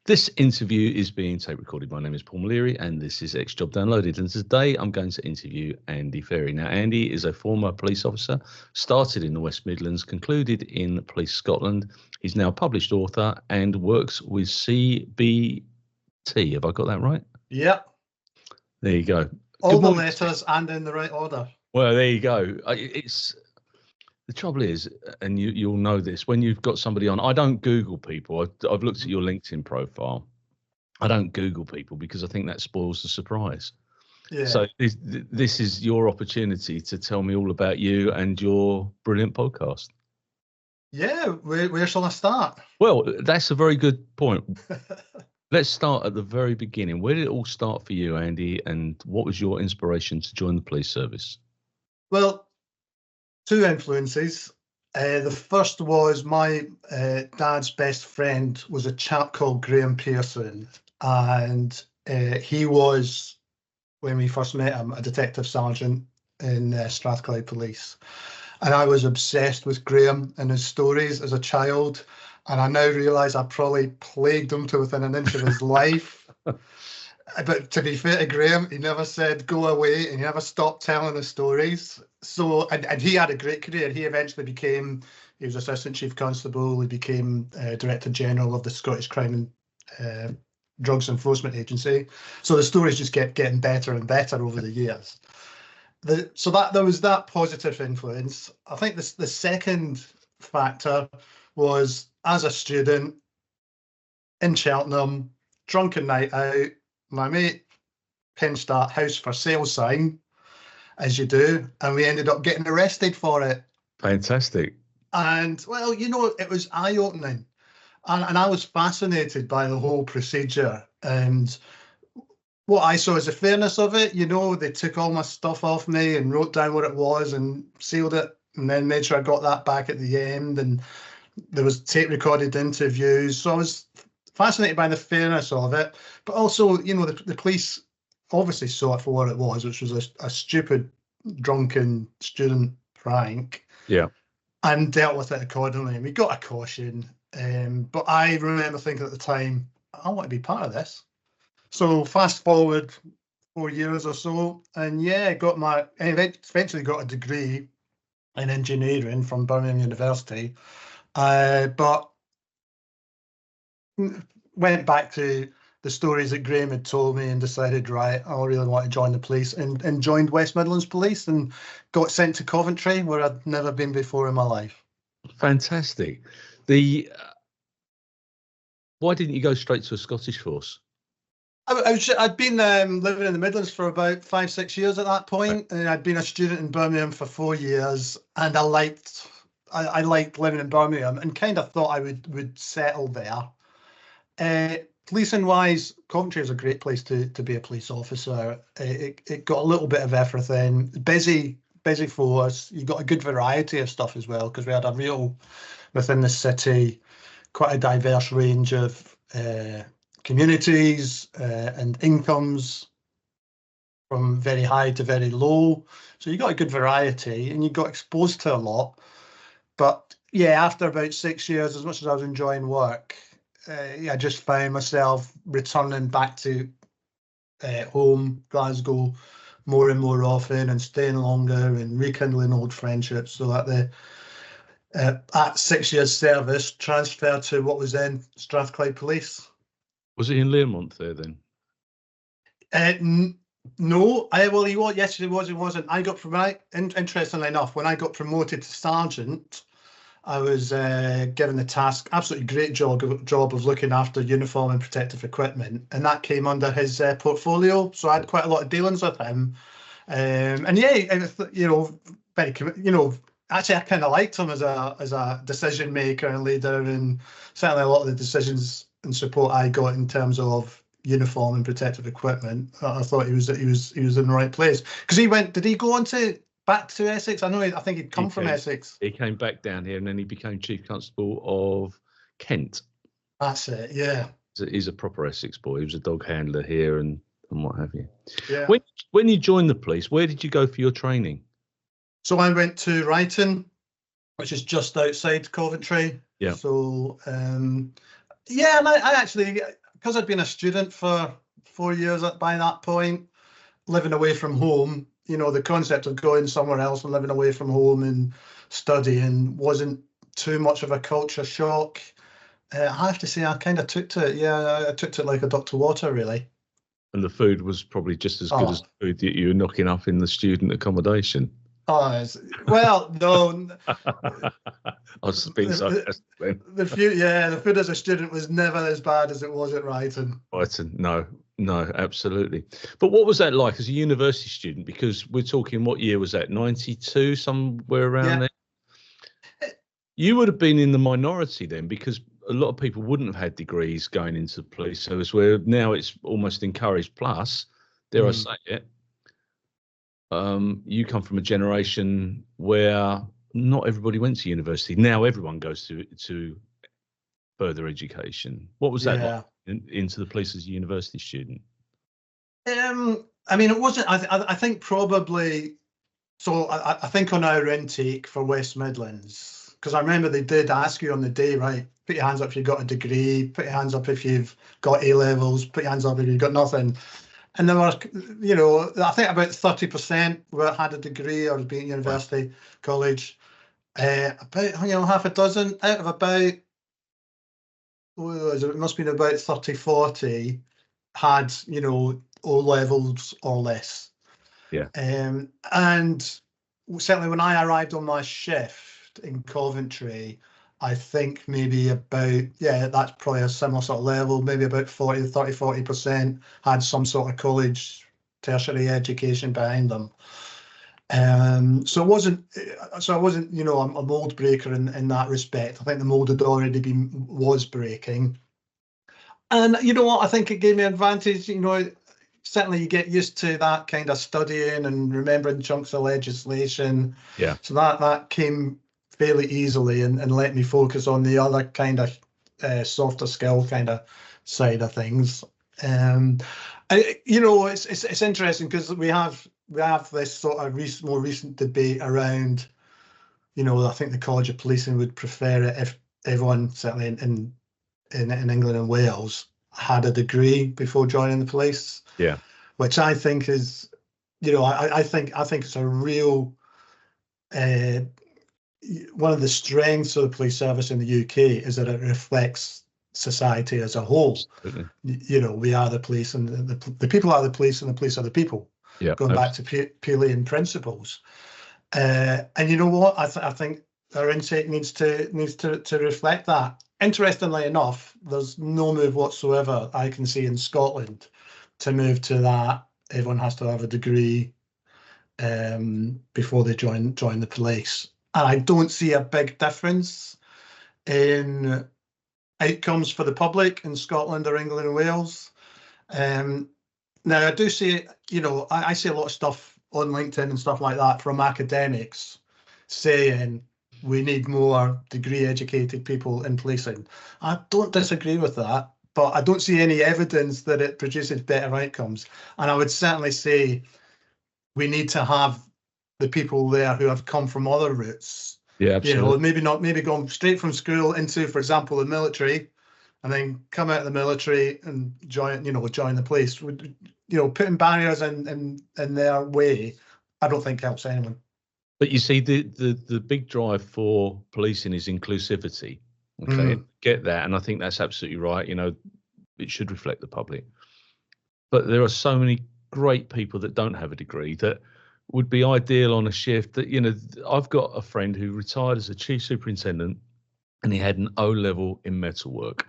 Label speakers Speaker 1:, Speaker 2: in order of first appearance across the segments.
Speaker 1: This interview is being tape recorded. My name is Paul Leary and this is X Job Downloaded. And today I'm going to interview Andy Fairie. Now, Andy is a former police officer, started in the West Midlands, concluded in Police Scotland. He's now a published author and works with CBT. Have I got that right?
Speaker 2: Yep.
Speaker 1: There you go.
Speaker 2: All the letters and in the right order.
Speaker 1: Well, there you go. The trouble is, and you'll know this, when you've got somebody on, I don't Google people. I've looked at your LinkedIn profile. I don't Google people because I think that spoils the surprise. Yeah. So this is your opportunity to tell me all about you and your brilliant podcast.
Speaker 2: Yeah, where shall I start?
Speaker 1: Well, that's a very good point. Let's start at the very beginning. Where did it all start for you, Andy, and what was your inspiration to join the police service?
Speaker 2: Well, two influences. The first was my dad's best friend was a chap called Graham Pearson, and he was, when we first met him, a detective sergeant in Strathclyde Police. And I was obsessed with Graham and his stories as a child. And I now realise I probably plagued him to within an inch of his life. But to be fair to Graham, he never said go away and he never stopped telling the stories. So, and he had a great career. He eventually he was Assistant Chief Constable, he became Director General of the Scottish Crime and Drugs Enforcement Agency. So the stories just kept getting better and better over the years. So there was that positive influence. I think the second factor was, as a student in Cheltenham, drunken night out, my mate pinched that house for sale sign, as you do, and we ended up getting arrested for it.
Speaker 1: Fantastic.
Speaker 2: And, well, it was eye-opening. And I was fascinated by the whole procedure. And what I saw is the fairness of it. They took all my stuff off me and wrote down what it was and sealed it, and then made sure I got that back at the end. And there was tape-recorded interviews. So I was fascinated by the fairness of it. But also, the police obviously saw it for what it was, which was a stupid, drunken student prank.
Speaker 1: Yeah.
Speaker 2: And dealt with it accordingly. And we got a caution. But I remember thinking at the time, I want to be part of this. So fast forward 4 years or so, and eventually got a degree in engineering from Birmingham University. But went back to the stories that Graham had told me and decided, right, I really want to join the police, and joined West Midlands Police and got sent to Coventry, where I'd never been before in my life.
Speaker 1: Fantastic. Why didn't you go straight to a Scottish force?
Speaker 2: I'd been living in the Midlands for about 5-6 years at that point, and I'd been a student in Birmingham for 4 years, and I liked living in Birmingham and kind of thought I would settle there. Policing wise, Coventry is a great place to be a police officer. It got a little bit of everything. Busy force. You got a good variety of stuff as well, because we had within the city, quite a diverse range of communities and incomes, from very high to very low. So you got a good variety and you got exposed to a lot. But yeah, after about 6 years, as much as I was enjoying work, I just found myself returning back to home, Glasgow, more and more often, and staying longer and rekindling old friendships. So at 6 years service, transferred to what was then Strathclyde Police.
Speaker 1: Was he in Learmonth there then?
Speaker 2: No, he was. Yes, he was. He wasn't. I got promoted. Interestingly enough, when I got promoted to sergeant, I was given the task, absolutely great job of looking after uniform and protective equipment, and that came under his portfolio. So I had quite a lot of dealings with him, and yeah, very, actually I kind of liked him as a decision maker and leader, and certainly a lot of the decisions and support I got in terms of uniform and protective equipment, I thought he was in the right place. Because did he go on back to Essex? I think he'd come from Essex.
Speaker 1: He came back down here and then he became Chief Constable of Kent.
Speaker 2: That's it, yeah.
Speaker 1: He's a proper Essex boy. He was a dog handler here and what have you.
Speaker 2: Yeah.
Speaker 1: When you joined the police, where did you go for your training?
Speaker 2: So I went to Ryton, which is just outside Coventry.
Speaker 1: Yeah.
Speaker 2: So, and I actually, because I'd been a student for 4 years by that point, living away from home, you know, the concept of going somewhere else and living away from home and studying wasn't too much of a culture shock. I have to say, I kind of took to it. Yeah, I took to it like a duck to water, really.
Speaker 1: And the food was probably just as good as the food that you were knocking up in the student accommodation.
Speaker 2: Oh, well, no.
Speaker 1: I was being sarcastic then.
Speaker 2: The food as a student was never as bad as it was at Ryton.
Speaker 1: Brighton, no, absolutely. But what was that like as a university student? Because we're talking, what year was that? 92, somewhere around there? You would have been in the minority then, because a lot of people wouldn't have had degrees going into the police service, where now it's almost encouraged. Plus, dare I say it, you come from a generation where not everybody went to university. Now everyone goes to further education. What was that like into the police as a university student?
Speaker 2: I mean, it wasn't. I think probably. So I think on our intake for West Midlands, because I remember they did ask you on the day, right? Put your hands up if you've got a degree. Put your hands up if you've got A levels. Put your hands up if you've got nothing. And there were, you know, I think about 30% had a degree or had been at university, college. About, you know, half a dozen out of about, it must have been about 30, 40 had, you know, O levels or less.
Speaker 1: Yeah.
Speaker 2: And certainly when I arrived on my shift in Coventry, I think maybe about, that's probably a similar sort of level, maybe about 40% had some sort of college, tertiary education behind them. So I wasn't, you know, a mold breaker in that respect. I think the mold had already was breaking. And you know what, I think it gave me an advantage, you know, certainly you get used to that kind of studying and remembering chunks of legislation.
Speaker 1: Yeah.
Speaker 2: So that came fairly easily and let me focus on the other kind of softer skill kind of side of things. You know, it's interesting because we have this sort of more recent debate around, you know, I think the College of Policing would prefer it if everyone, certainly in England and Wales, had a degree before joining the police.
Speaker 1: Yeah.
Speaker 2: Which I think is, you know, I think it's a real one of the strengths of the police service in the UK is that it reflects society as a whole.
Speaker 1: Absolutely.
Speaker 2: You know, we are the police, and the people are the police, and the police are the people.
Speaker 1: Yeah.
Speaker 2: Going back to Peelian principles, and you know what, I think our intake needs to reflect that. Interestingly enough, there's no move whatsoever I can see in Scotland to move to that. Everyone has to have a degree before they join the police. And I don't see a big difference in outcomes for the public in Scotland or England and Wales. Now, I do see, you know, I see a lot of stuff on LinkedIn and stuff like that from academics saying we need more degree-educated people in policing. I don't disagree with that, but I don't see any evidence that it produces better outcomes. And I would certainly say we need to have the people there who have come from other routes.
Speaker 1: Yeah, absolutely.
Speaker 2: You know, maybe going straight from school into, for example, the military, and then come out of the military and join the police. You know, putting barriers in their way, I don't think helps anyone.
Speaker 1: But you see, the big drive for policing is inclusivity. Okay, get that, and I think that's absolutely right. You know, it should reflect the public. But there are so many great people that don't have a degree that would be ideal on a shift. That, you know, I've got a friend who retired as a chief superintendent, and he had an O level in metalwork,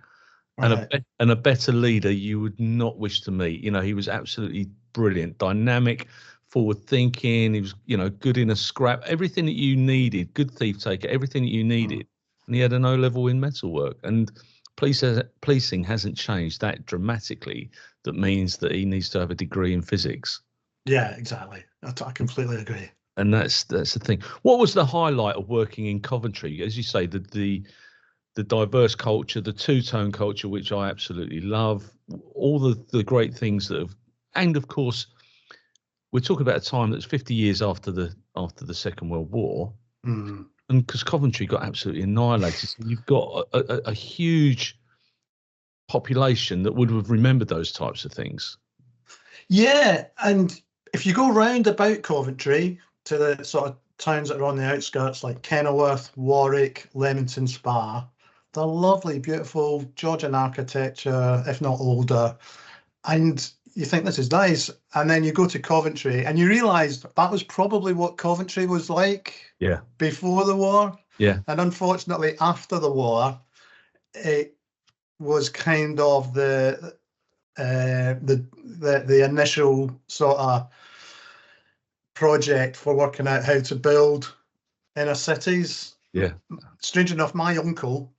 Speaker 1: right. and a better leader you would not wish to meet. You know, he was absolutely brilliant, dynamic, forward thinking. He was, you know, good in a scrap, everything that you needed, good thief taker, everything that you needed. And he had an O level in metalwork. And policing hasn't changed that dramatically. That means that he needs to have a degree in physics.
Speaker 2: Yeah, exactly. I completely agree.
Speaker 1: And that's the thing. What was the highlight of working in Coventry? As you say, the diverse culture, the two-tone culture, which I absolutely love, all the great things that have, and of course, we're talking about a time that's 50 years after the Second World War, and because Coventry got absolutely annihilated, so you've got a huge population that would have remembered those types of things.
Speaker 2: Yeah, and if you go round about Coventry to the sort of towns that are on the outskirts, like Kenilworth, Warwick, Leamington Spa, they're lovely, beautiful Georgian architecture, if not older. And you think this is nice. And then you go to Coventry and you realise that was probably what Coventry was like before the war.
Speaker 1: Yeah.
Speaker 2: And unfortunately, after the war, it was kind of the initial sort of project for working out how to build inner cities.
Speaker 1: Yeah.
Speaker 2: Strange enough, my uncle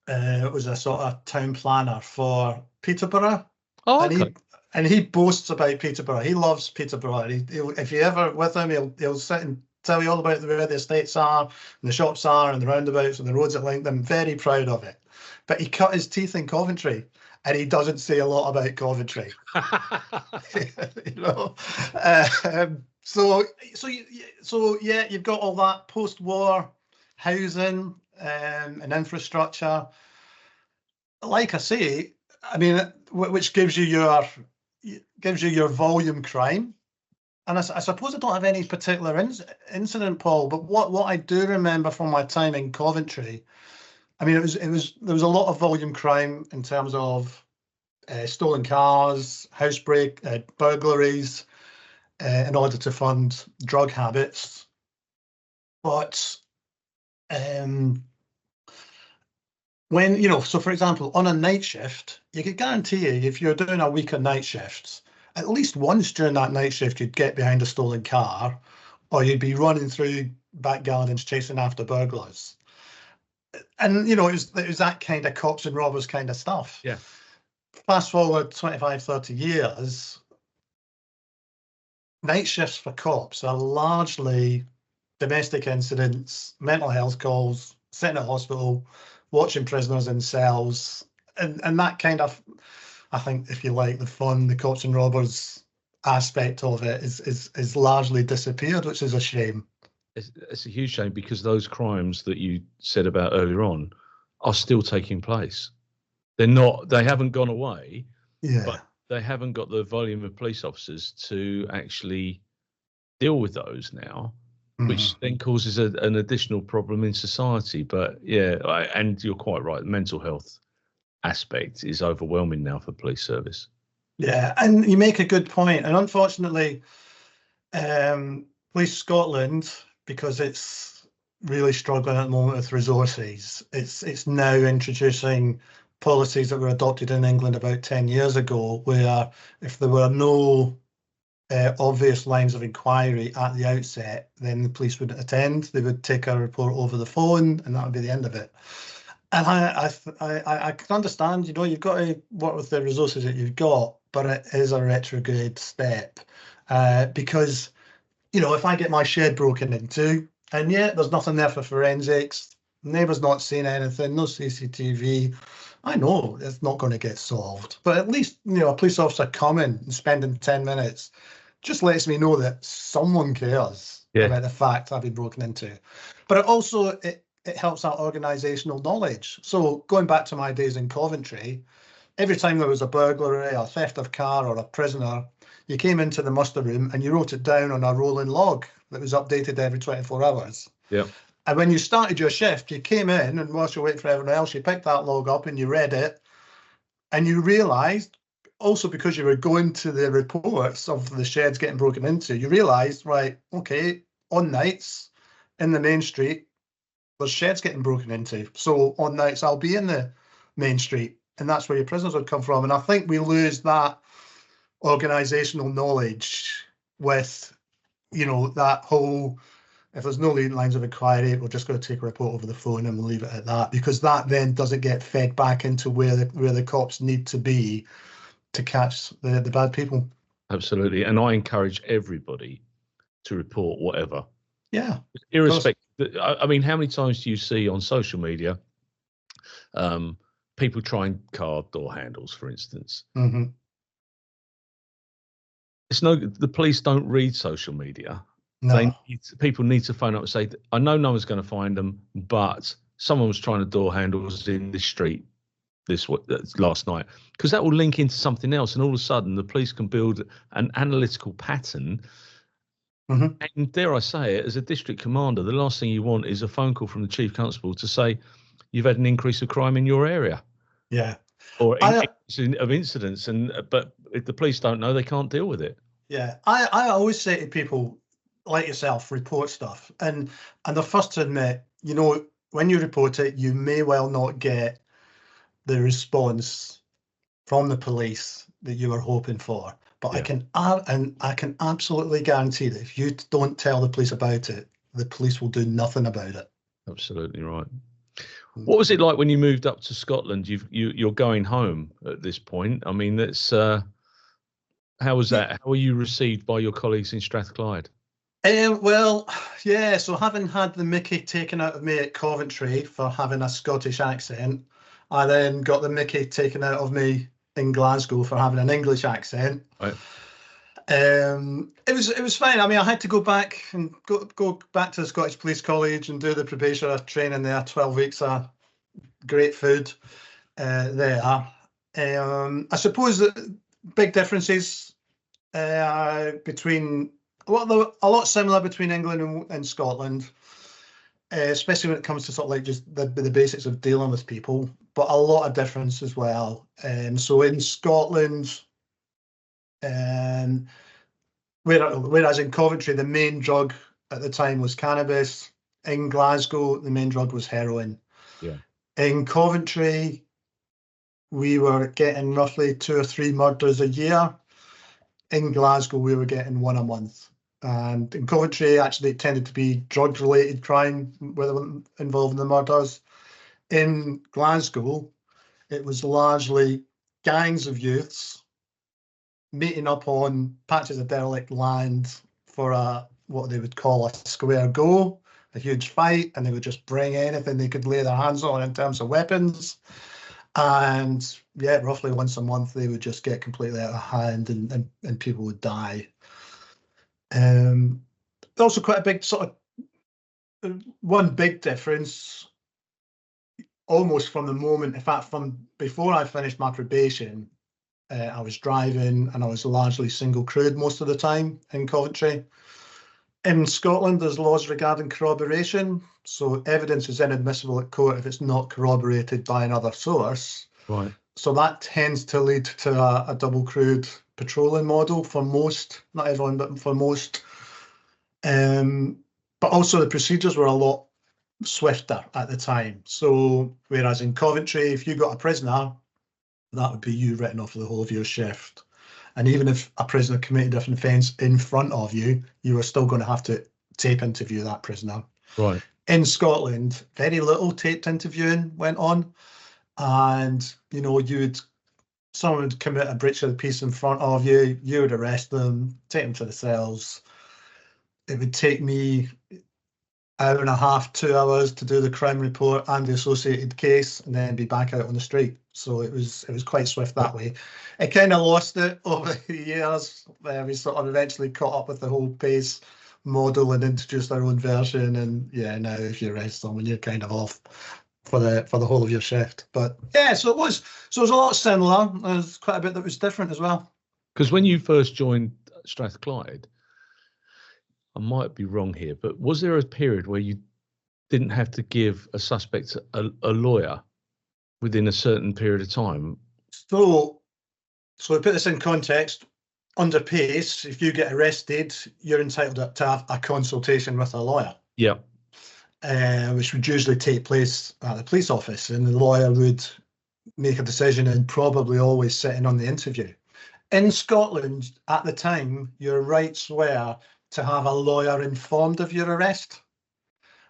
Speaker 2: was a sort of town planner for Peterborough.
Speaker 1: Oh, okay.
Speaker 2: And he boasts about Peterborough. He loves Peterborough. If you're ever with him, he'll sit and tell you all about where the estates are, and the shops are, and the roundabouts, and the roads that link them. Very proud of it. But he cut his teeth in Coventry, and he doesn't say a lot about Coventry. You know, so yeah, you've got all that post-war housing and infrastructure. Like I say, I mean, which gives you your volume crime. And I suppose I don't have any particular incident, Paul, but what I do remember from my time in Coventry, I mean, there was a lot of volume crime in terms of stolen cars, burglaries, in order to fund drug habits. But when, you know, so for example, on a night shift, you could guarantee you, if you're doing a week of night shifts, at least once during that night shift, you'd get behind a stolen car, or you'd be running through back gardens chasing after burglars. And, you know, it was that kind of cops and robbers kind of stuff.
Speaker 1: Yeah.
Speaker 2: Fast forward 25, 30 years, night shifts for cops are largely domestic incidents, mental health calls, sitting at hospital, watching prisoners in cells, and that kind of, I think, if you like, the fun, the cops and robbers aspect of it is largely disappeared, which is a shame.
Speaker 1: It's a huge shame, because those crimes that you said about earlier on are still taking place. They haven't gone away, but they haven't got the volume of police officers to actually deal with those now, which then causes an additional problem in society. But yeah, and you're quite right, the mental health aspect is overwhelming now for police service.
Speaker 2: Yeah, and you make a good point. And unfortunately, Police Scotland, because it's really struggling at the moment with resources, it's now introducing policies that were adopted in England about 10 years ago, where if there were no obvious lines of inquiry at the outset, then the police wouldn't attend. They would take a report over the phone, and that would be the end of it. And I can understand, you know, you've got to work with the resources that you've got, but it is a retrograde step, because, you know, if I get my shed broken into, and yeah, there's nothing there for forensics, neighbour's not seen anything, no CCTV, I know it's not going to get solved. But at least, you know, a police officer coming and spending 10 minutes just lets me know that someone cares about the fact I've been broken into. But it also, it helps out organisational knowledge. So going back to my days in Coventry, every time there was a burglary, a theft of car, or a prisoner, you came into the muster room and you wrote it down on a rolling log that was updated every 24 hours.
Speaker 1: Yeah.
Speaker 2: And when you started your shift, you came in, and whilst you're waiting for everyone else, you picked that log up and you read it, and you realised, also because you were going to the reports of the sheds getting broken into, you realised, right, okay, on nights in the main street, there's sheds getting broken into. So on nights, I'll be in the main street, and that's where your prisoners would come from. And I think we lose that organisational knowledge with, you know, that whole, if there's no lines of inquiry, we're just going to take a report over the phone and we'll leave it at that, because that then doesn't get fed back into where the cops need to be to catch the bad people. Absolutely.
Speaker 1: And I encourage everybody to report whatever.
Speaker 2: Yeah.
Speaker 1: Irrespective. I mean, how many times do you see on social media people trying car door handles, for instance?
Speaker 2: Mm-hmm.
Speaker 1: The police don't read social media.
Speaker 2: No.
Speaker 1: People need to phone up and say, I know no one's going to find them, but someone was trying to door handles in this street. that's last night, because that will link into something else, and all of a sudden the police can build an analytical pattern. And dare I say it, as a district commander, the last thing you want is a phone call from the chief constable to say you've had an increase of crime in your area.
Speaker 2: Yeah.
Speaker 1: Or of incidents, but if the police don't know, they can't deal with it.
Speaker 2: Yeah, I always say to people like yourself, report stuff, and the first to admit, you know, when you report it, you may well not get the response from the police that you were hoping for. But I can absolutely guarantee that if you don't tell the police about it, the police will do nothing about it.
Speaker 1: Absolutely right. What was it like when you moved up to Scotland? You're going home at this point. I mean, that's how was that? How were you received by your colleagues in Strathclyde?
Speaker 2: Well, yeah. So having had the mickey taken out of me at Coventry for having a Scottish accent, I then got the mickey taken out of me in Glasgow for having an English accent.
Speaker 1: Right.
Speaker 2: It was fine. I mean, I had to go back and go back to the Scottish Police College and do the probation training there. 12 weeks of great food there. I suppose the big differences between a lot similar between England and Scotland, especially when it comes to sort of like just the basics of dealing with people, but a lot of difference as well. So in Scotland, whereas in Coventry, the main drug at the time was cannabis. In Glasgow, the main drug was heroin.
Speaker 1: Yeah.
Speaker 2: In Coventry, we were getting roughly 2 or 3 murders a year. In Glasgow, we were getting 1 a month. And in Coventry, actually, it tended to be drug-related crime involving the murders. In Glasgow, it was largely gangs of youths meeting up on patches of derelict land for what they would call a square go, a huge fight, and they would just bring anything they could lay their hands on in terms of weapons. And yeah, roughly once a month, they would just get completely out of hand and people would die. Also quite a big one big difference, almost from the moment, in fact, from before I finished my probation, I was driving and I was largely single crewed most of the time in Coventry. In Scotland, there's laws regarding corroboration, so evidence is inadmissible at court if it's not corroborated by another source.
Speaker 1: Right.
Speaker 2: So that tends to lead to a double crewed patrolling model for most, not everyone, but for most. But also the procedures were a lot swifter at the time. So whereas in Coventry, if you got a prisoner, that would be you written off for the whole of your shift. And even if a prisoner committed an offence in front of you, you were still going to have to tape interview that prisoner.
Speaker 1: Right.
Speaker 2: In Scotland, very little taped interviewing went on. And, you know, someone would commit a breach of the peace in front of you, you would arrest them, take them to the cells. It would take me 1.5 to 2 hours to do the crime report and the associated case, and then be back out on the street. So it was quite swift that way. It kind of lost it over the years. We sort of eventually caught up with the whole pace model and introduced our own version. And yeah, now if you arrest someone, you're kind of off for the whole of your shift. But yeah, so it was a lot similar. There's quite a bit that was different as well. Because
Speaker 1: when you first joined Strathclyde, I might be wrong here, but was there a period where you didn't have to give a suspect a lawyer within a certain period of time?
Speaker 2: So to put this in context, under PACE, if you get arrested, you're entitled to have a consultation with a lawyer.
Speaker 1: Yeah.
Speaker 2: Which would usually take place at the police office, and the lawyer would make a decision and probably always sit in on the interview. In Scotland, at the time, your rights were to have a lawyer informed of your arrest.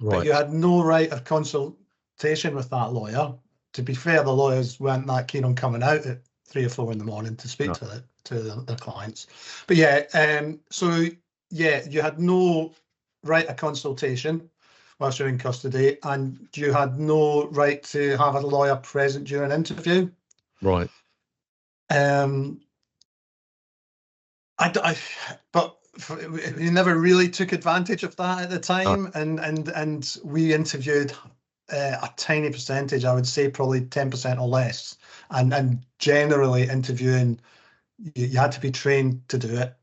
Speaker 2: Right. But you had no right of consultation with that lawyer. To be fair, the lawyers weren't that keen on coming out at 3 or 4 in the morning to speak to their clients. But yeah, so yeah, you had no right of consultation whilst you're in custody, and you had no right to have a lawyer present during an interview.
Speaker 1: Right.
Speaker 2: But we never really took advantage of that at the time, and we interviewed a tiny percentage. I would say probably 10% or less and generally interviewing, you had to be trained to do it,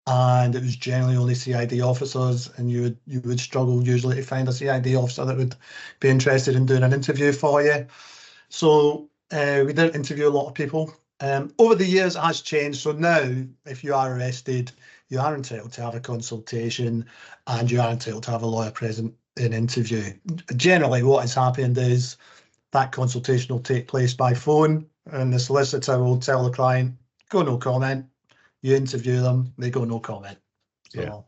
Speaker 2: and it was generally only CID officers, and you would struggle usually to find a CID officer that would be interested in doing an interview for you. So we didn't interview a lot of people. Over the years, it has changed. So now, if you are arrested, you are entitled to have a consultation, and you are entitled to have a lawyer present in interview. Generally, what has happened is that consultation will take place by phone, and the solicitor will tell the client, go no comment. You interview them, they go no comment. So,
Speaker 1: yeah.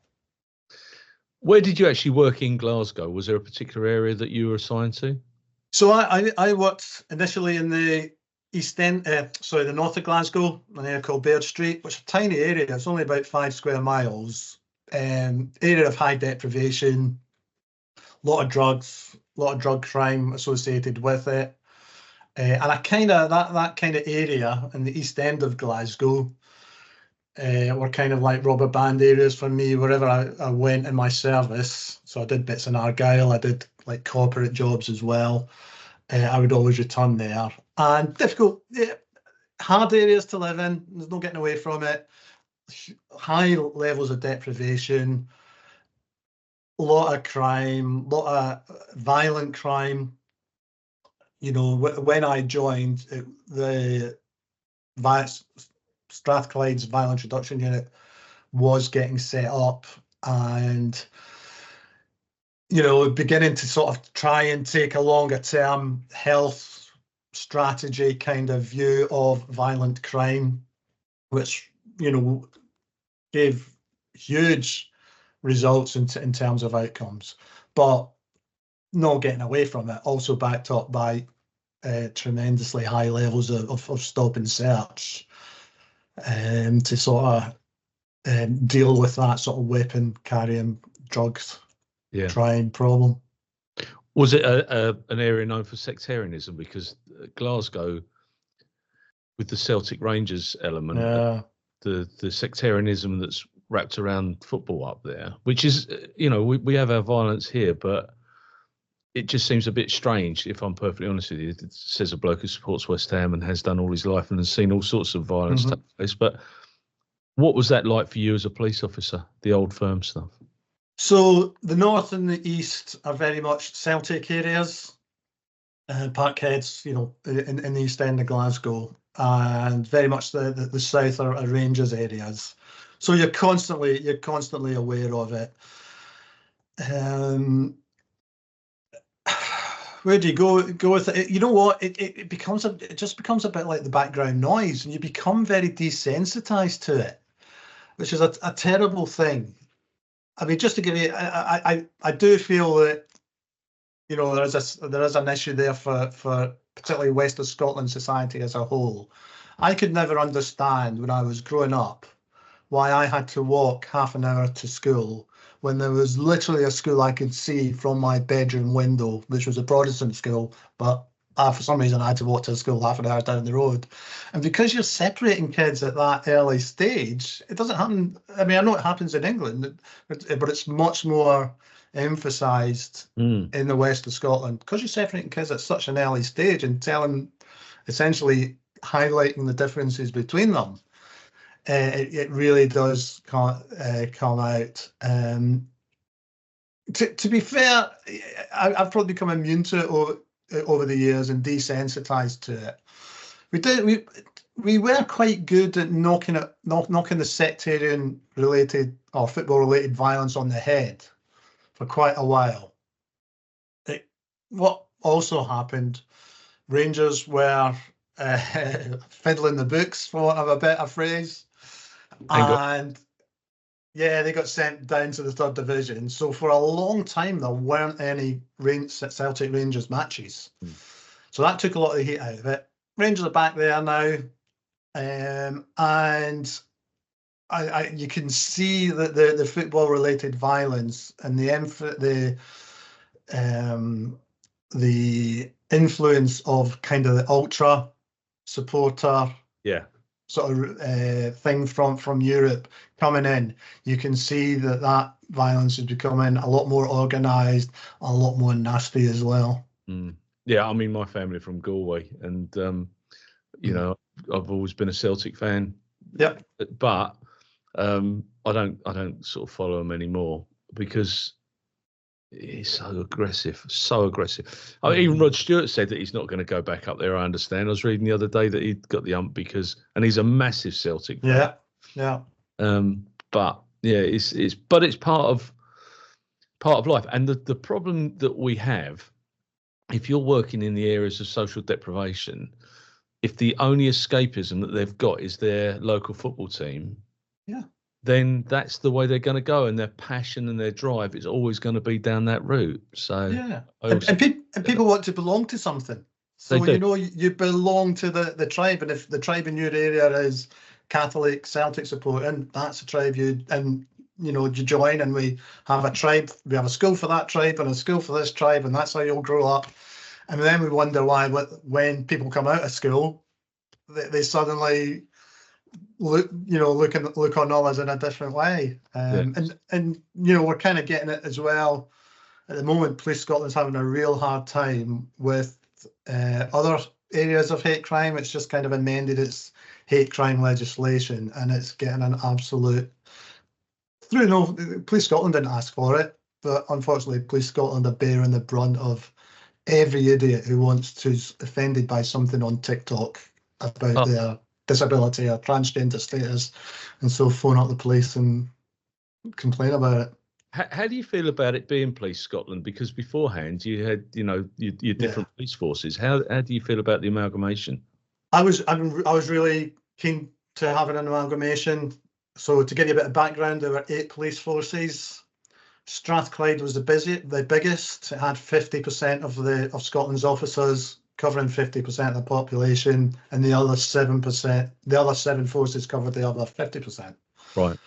Speaker 1: Where did you actually work in Glasgow? Was there a particular area that you were assigned to?
Speaker 2: So I worked initially in the East End, the north of Glasgow, an area called Baird Street, which is a tiny area. It's only about 5 square miles. Area of high deprivation, a lot of drugs, a lot of drug crime associated with it. And I that kind of area in the East End of Glasgow were kind of like rubber band areas for me wherever I went in my service. So I did bits in Argyll, I did like corporate jobs as well. I would always return there. And difficult, hard areas to live in. There's no getting away from it. High levels of deprivation, a lot of crime, a lot of violent crime. You know, when I joined, the Strathclyde's Violence Reduction Unit was getting set up, and you know, beginning to sort of try and take a longer term health strategy kind of view of violent crime, which, you know, gave huge results in terms of outcomes, but not getting away from it, also backed up by tremendously high levels of stop and search to sort of deal with that sort of weapon carrying drugs crime problem.
Speaker 1: Was it an area known for sectarianism? Because Glasgow, with the Celtic Rangers element, the sectarianism that's wrapped around football up there, which is, you know, we have our violence here, but it just seems a bit strange, if I'm perfectly honest with you. It says a bloke who supports West Ham and has done all his life and has seen all sorts of violence take place. But what was that like for you as a police officer, the old firm stuff?
Speaker 2: So the north and the east are very much Celtic areas, Parkheads, you know, in the East End of Glasgow, and very much the south are Rangers areas. So you're constantly aware of it. Where do you go with it? You know what? It just becomes a bit like the background noise, and you become very desensitized to it, which is a terrible thing. I mean, just to give you, I do feel that, you know, there is an issue there for particularly West of Scotland society as a whole. I could never understand when I was growing up why I had to walk half an hour to school when there was literally a school I could see from my bedroom window, which was a Protestant school, but for some reason I had to walk to school half an hour down the road. And because you're separating kids at that early stage, it doesn't happen. I mean, I know it happens in England, but it's much more emphasised in the west of Scotland, because you're separating kids at such an early stage and essentially highlighting the differences between them. It really does come out. To be fair, I've probably become immune to it over the years and desensitized to it. We were quite good at knocking the sectarian related or football related violence on the head for quite a while. What also happened, Rangers were fiddling the books, for want of a better phrase, and they got sent down to the 3rd division. So for a long time there weren't any Celtic Rangers matches. So that took a lot of the heat out of it. Rangers are back there now, and you can see that the football related violence and the influence of kind of the ultra supporter sort of thing from Europe coming in. You can see that violence is becoming a lot more organised, a lot more nasty as well.
Speaker 1: Yeah, I mean, my family from Galway, and You know, I've always been a Celtic fan.
Speaker 2: Yep.
Speaker 1: But I don't sort of follow them anymore because it's so aggressive, so aggressive. Even Rod Stewart said that he's not going to go back up there. I understand. I was reading the other day that he'd got the ump and he's a massive Celtic fan.
Speaker 2: Yeah.
Speaker 1: But yeah, it's part of life. And the problem that we have, if you're working in the areas of social deprivation, if the only escapism that they've got is their local football team, then that's the way they're going to go, and their passion and their drive is always going to be down that route. So
Speaker 2: and people want to belong to something. So you know, you belong to the tribe, and if the tribe in your area is Catholic Celtic supporting, that's a tribe you join, and we have a tribe. We have a school for that tribe and a school for this tribe, and that's how you'll grow up. And then we wonder why, when people come out of school, they suddenly look on others in a different way. And we're kind of getting it as well at the moment. Police Scotland's having a real hard time with other areas of hate crime. It's just kind of amended its hate crime legislation, and it's getting an absolute Police Scotland didn't ask for it, but unfortunately Police Scotland are bearing the brunt of every idiot who who's offended by something on TikTok about their disability or transgender status, and so phone up the police and complain about it.
Speaker 1: How do you feel about it being Police Scotland? Because beforehand you had, your different police forces. How do you feel about the amalgamation? I was
Speaker 2: really keen to have an amalgamation. So to give you a bit of background, there were 8 police forces. Strathclyde was the biggest. It had 50% of Scotland's officers, covering 50% of the population, and the other 7 forces covered the other 50%.
Speaker 1: Right.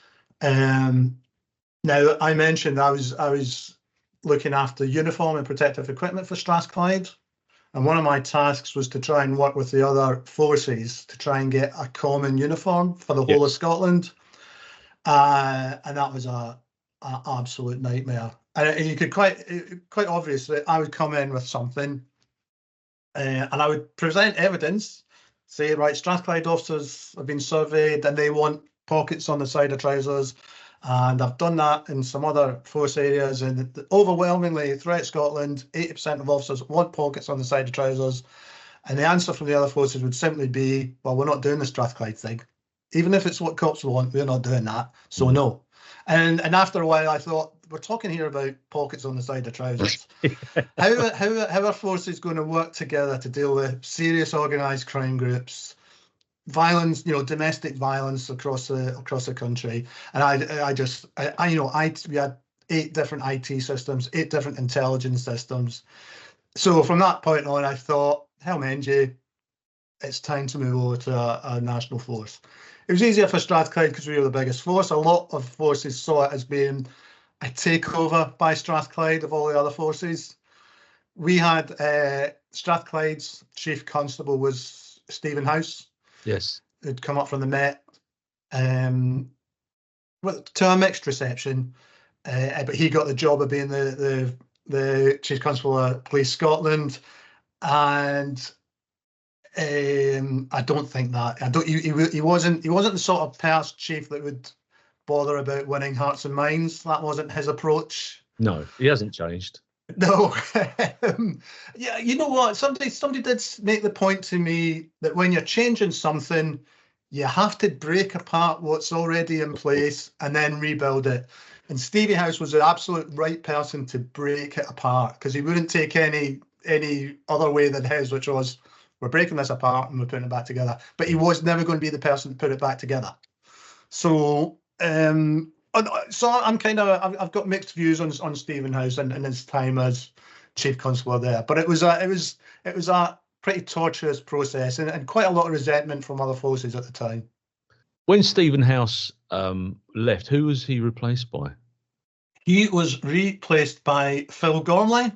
Speaker 2: Now I mentioned I was looking after uniform and protective equipment for Strathclyde, and one of my tasks was to try and work with the other forces to try and get a common uniform for the whole of Scotland, and that was an absolute nightmare. And you could quite obviously, I would come in with something, and I would present evidence, say, right, Strathclyde officers have been surveyed and they want pockets on the side of trousers, and I've done that in some other force areas, and overwhelmingly throughout Scotland, 80% of officers want pockets on the side of trousers, and the answer from the other forces would simply be, well, we're not doing the Strathclyde thing. Even if it's what cops want, we're not doing that, so no. And after a while, I thought, we're talking here about pockets on the side of trousers. How are forces going to work together to deal with serious organised crime groups, violence, domestic violence across the country? And we had 8 different IT systems, 8 different intelligence systems. So from that point on, I thought, hell, Menji, it's time to move over to a national force. It was easier for Strathclyde because we were the biggest force. A lot of forces saw it as being a takeover by Strathclyde of all the other forces. We had Strathclyde's chief constable was Stephen House.
Speaker 1: Yes.
Speaker 2: Who'd come up from the Met, to a mixed reception, but he got the job of being the chief constable of Police Scotland, and I don't think that he wasn't the sort of chief that would bother about winning hearts and minds. That wasn't his approach.
Speaker 1: No, he hasn't changed.
Speaker 2: No. Yeah, you know what? Somebody did make the point to me that when you're changing something, you have to break apart what's already in place and then rebuild it. And Stevie House was the absolute right person to break it apart, because he wouldn't take any other way than his, which was, we're breaking this apart and we're putting it back together. But he was never going to be the person to put it back together. So I'm I've got mixed views on Stephen House and his time as chief constable there. But it was a pretty tortuous process, and quite a lot of resentment from other forces at the time.
Speaker 1: When Stephen House left, who was he replaced by?
Speaker 2: He was replaced by Phil Gormley.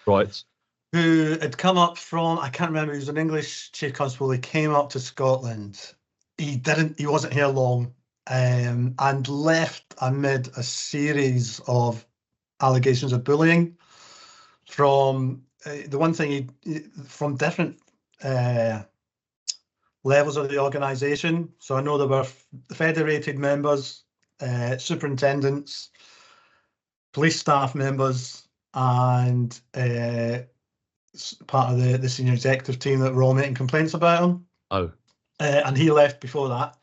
Speaker 1: Right.
Speaker 2: Who had come up from, I can't remember, he was an English chief constable. He came up to Scotland. He wasn't here long, and left amid a series of allegations of bullying from the one thing from different levels of the organisation. So I know there were federated members, superintendents, police staff members, and part of the senior executive team that were all making complaints about him.
Speaker 1: Oh.
Speaker 2: And he left before that.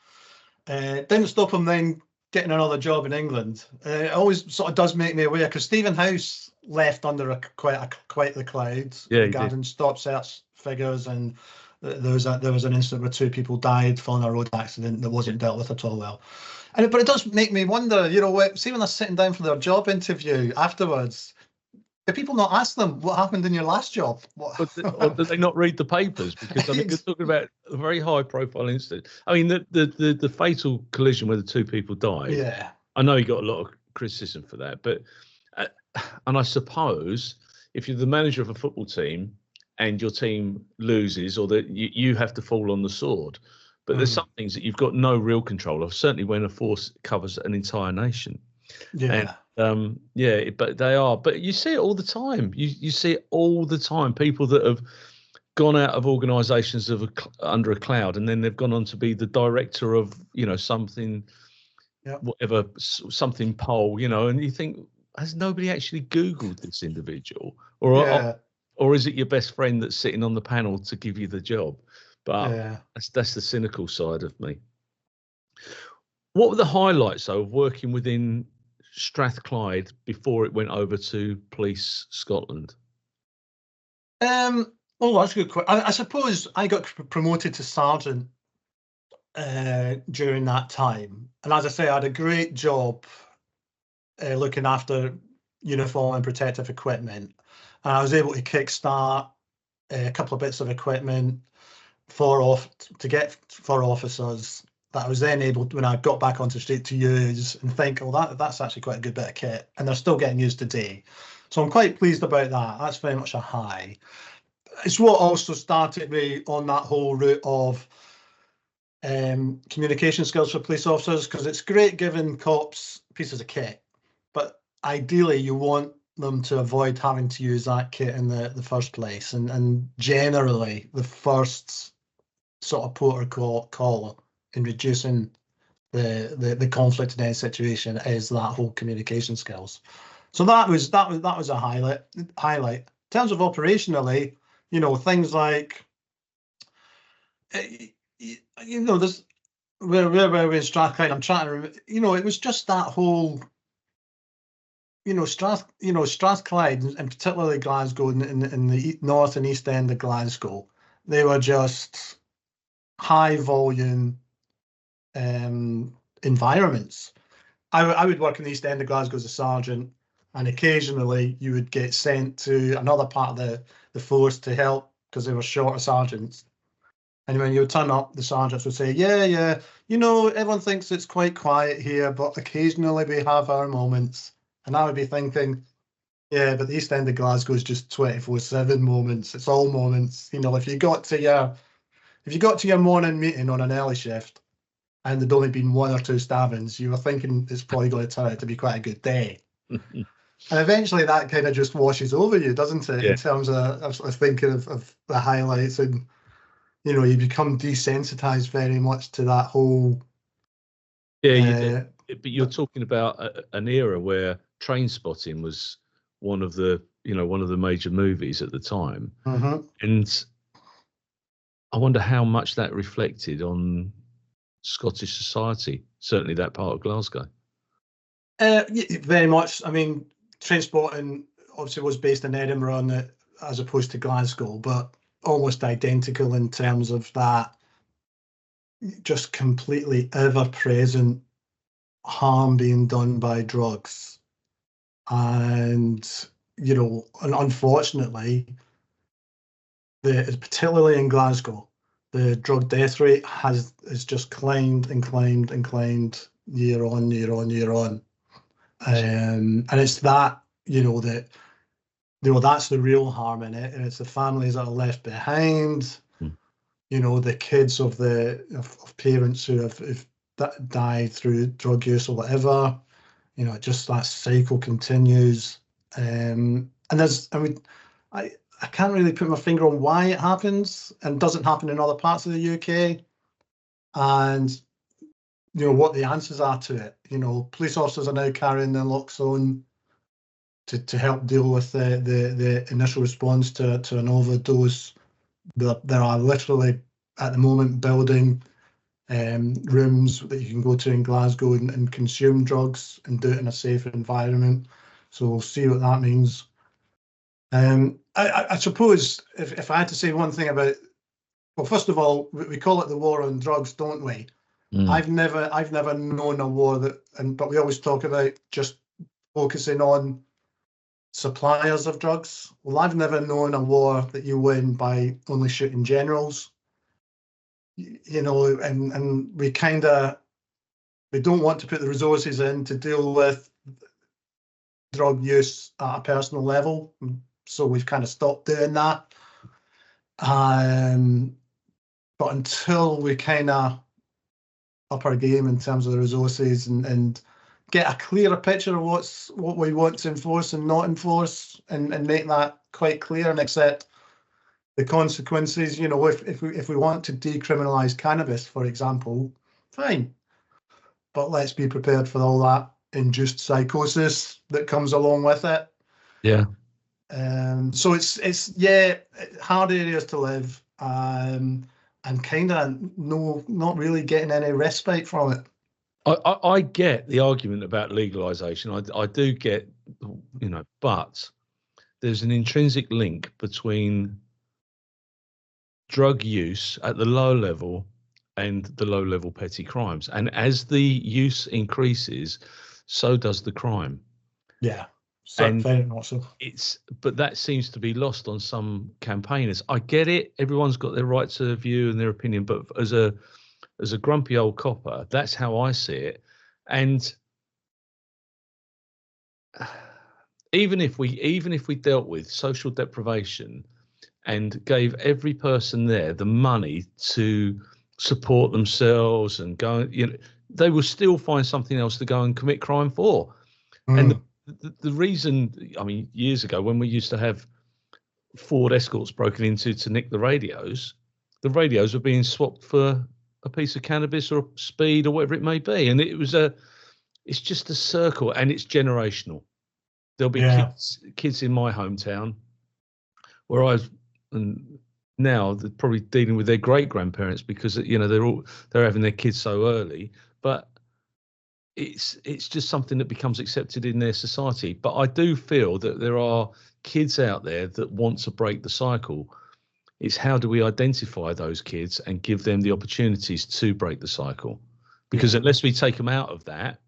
Speaker 2: Didn't stop him then getting another job in England. It always sort of does make me aware, because Stephen House left under quite the clouds regarding stop search figures, and there was an incident where 2 people died following a road accident that wasn't dealt with at all well. But it does make me wonder, you know, see when they're sitting down for their job interview afterwards, do people not ask them what happened in your last job?
Speaker 1: Or do they not read the papers? Because I mean, you're talking about a very high-profile incident. I mean, the fatal collision where the 2 people died.
Speaker 2: Yeah.
Speaker 1: I know you got a lot of criticism for that, but and I suppose if you're the manager of a football team and your team loses, or that you have to fall on the sword. But there's some things that you've got no real control of. Certainly when a force covers an entire nation.
Speaker 2: Yeah.
Speaker 1: And, but they are. But you see it all the time. You see it all the time. People that have gone out of organisations under a cloud, and then they've gone on to be the director of, you know, something, whatever, something poll, you know, and you think, has nobody actually Googled this individual, or is it your best friend that's sitting on the panel to give you the job? But that's the cynical side of me. What were the highlights, though, of working within Strathclyde before it went over to Police Scotland?
Speaker 2: Well, that's a good question. I suppose I got promoted to sergeant during that time, and as I say, I had a great job looking after uniform and protective equipment, and I was able to kickstart a couple of bits of equipment for officers that I was then able to, when I got back onto the street, to use and think, oh, that's actually quite a good bit of kit, and they're still getting used today. So I'm quite pleased about that. That's very much a high. It's what also started me on that whole route of communication skills for police officers, because it's great giving cops pieces of kit, but ideally you want them to avoid having to use that kit in the first place. And generally the first sort of port of call in reducing the conflict in any situation is that whole communication skills. So that was a highlight. In terms of operationally, you know, things like, you know, there's where we're in Strathclyde. I'm trying to remember, you know, it was just that whole, you know, Strathclyde, and particularly Glasgow, in the north and east end of Glasgow, they were just high volume environments. I would work in the east end of Glasgow as a sergeant, and occasionally you would get sent to another part of the force to help because they were short of sergeants. And when you would turn up, the sergeants would say, yeah, you know, everyone thinks it's quite quiet here, but occasionally we have our moments. And I would be thinking, yeah, but the east end of Glasgow is just 24/7 moments. It's all moments. You know, if you got to your morning meeting on an early shift and there'd only been 1 or 2 stabbings, you were thinking it's probably going to turn out to be quite a good day. And eventually that kind of just washes over you, doesn't it? Yeah. In terms of thinking of the highlights, and, you know, you become desensitized very much to that whole.
Speaker 1: Yeah, but you're talking about an era where Train Spotting was one of the major movies at the time. And I wonder how much that reflected on Scottish society, certainly that part of Glasgow.
Speaker 2: Very much. I mean, Train Spotting obviously was based in Edinburgh as opposed to Glasgow, but almost identical in terms of that just completely ever-present harm being done by drugs. And, you know, and unfortunately, particularly in Glasgow, the drug death rate has just climbed and climbed and climbed year on year on year on. And it's that, you know, that's the real harm in it, and it's the families that are left behind. You know, the kids of parents who have died through drug use or whatever. You know, just that cycle continues. And I can't really put my finger on why it happens and doesn't happen in other parts of the UK. and what the answers are to it. Police officers are now carrying naloxone to help deal with the initial response to an overdose. There are literally at the moment building rooms that you can go to in Glasgow and consume drugs and do it in a safe environment. So we'll see what that means. I suppose if I had to say one thing about, well, first of all, we call it the war on drugs, don't we? I've never known a war but we always talk about just focusing on suppliers of drugs. Well, I've never known a war that you win by only shooting generals. And we don't want to put the resources in to deal with drug use at a personal level. So we've kind of stopped doing that. But until we kind of up our game in terms of the resources and get a clearer picture of what we want to enforce and not enforce, and make that quite clear and accept the consequences. If we want to decriminalise cannabis, for example, fine, but let's be prepared for all that induced psychosis that comes along with it.
Speaker 1: Yeah.
Speaker 2: So it's hard areas to live, and kind of not really getting any respite from it.
Speaker 1: I get the argument about legalisation. I do get, but there's an intrinsic link between drug use at the low level and the low level petty crimes. And as the use increases, so does the crime.
Speaker 2: Yeah. So
Speaker 1: and
Speaker 2: very much so.
Speaker 1: But that seems to be lost on some campaigners. I get it. Everyone's got their right to view and their opinion, but as a grumpy old copper, that's how I see it. And even if we dealt with social deprivation and gave every person there the money to support themselves and go, they will still find something else to go and commit crime for. And the reason, years ago when we used to have Ford Escorts broken into to nick the radios were being swapped for a piece of cannabis or speed or whatever it may be. And it's just a circle, and it's generational. There'll be kids in my hometown where and now they're probably dealing with their great grandparents because they're having their kids so early, but it's just something that becomes accepted in their society. But I do feel that there are kids out there that want to break the cycle. It's how do we identify those kids and give them the opportunities to break the cycle? Because unless we take them out of that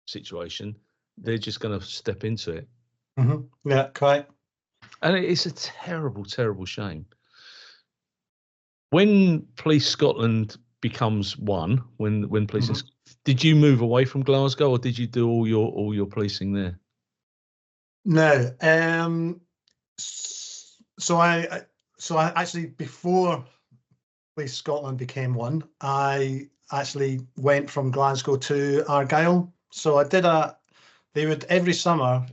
Speaker 1: situation, they're just going to step into it.
Speaker 2: Mm-hmm. Yeah, quite.
Speaker 1: And it's a terrible, terrible shame. When Police Scotland becomes one, when policing, did you move away from Glasgow, or did you do all your policing there?
Speaker 2: No. So I actually, before Police Scotland became one, I actually went from Glasgow to Argyll. So I did they would every summer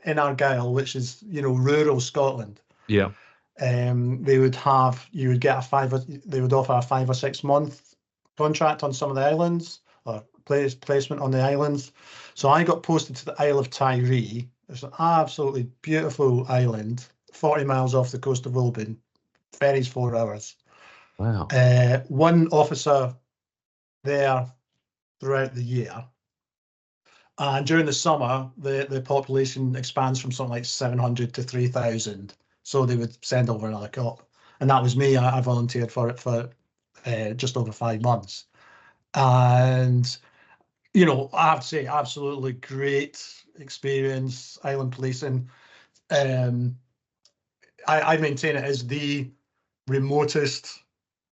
Speaker 2: in Argyll, which is, rural Scotland.
Speaker 1: Yeah.
Speaker 2: They would offer a 5 or 6 month contract on some of the islands, or placement on the islands. So I got posted to the Isle of Tiree. It's an absolutely beautiful island, 40 miles off the coast of Oban. Ferries 4 hours.
Speaker 1: Wow.
Speaker 2: One officer there throughout the year. And during the summer, the population expands from something like 700 to 3,000. So they would send over another cop. And that was me. I volunteered for it for just over 5 months. And, I have to say, absolutely great experience, island policing. I maintain it as the remotest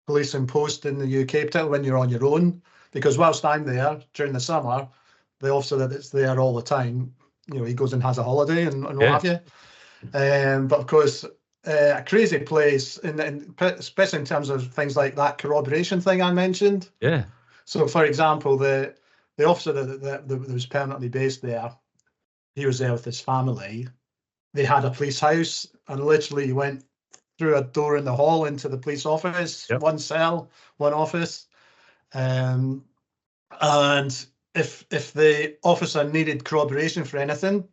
Speaker 2: policing post in the UK, particularly when you're on your own. Because whilst I'm there during the summer, the officer that's there all the time, he goes and has a holiday and what have you. But of course, a crazy place, and especially in terms of things like that corroboration thing I mentioned.
Speaker 1: Yeah.
Speaker 2: So, for example, the officer that was permanently based there, he was there with his family. They had a police house, and literally you went through a door in the hall into the police office,
Speaker 1: Yep.
Speaker 2: one cell, one office. And if the officer needed corroboration for anything,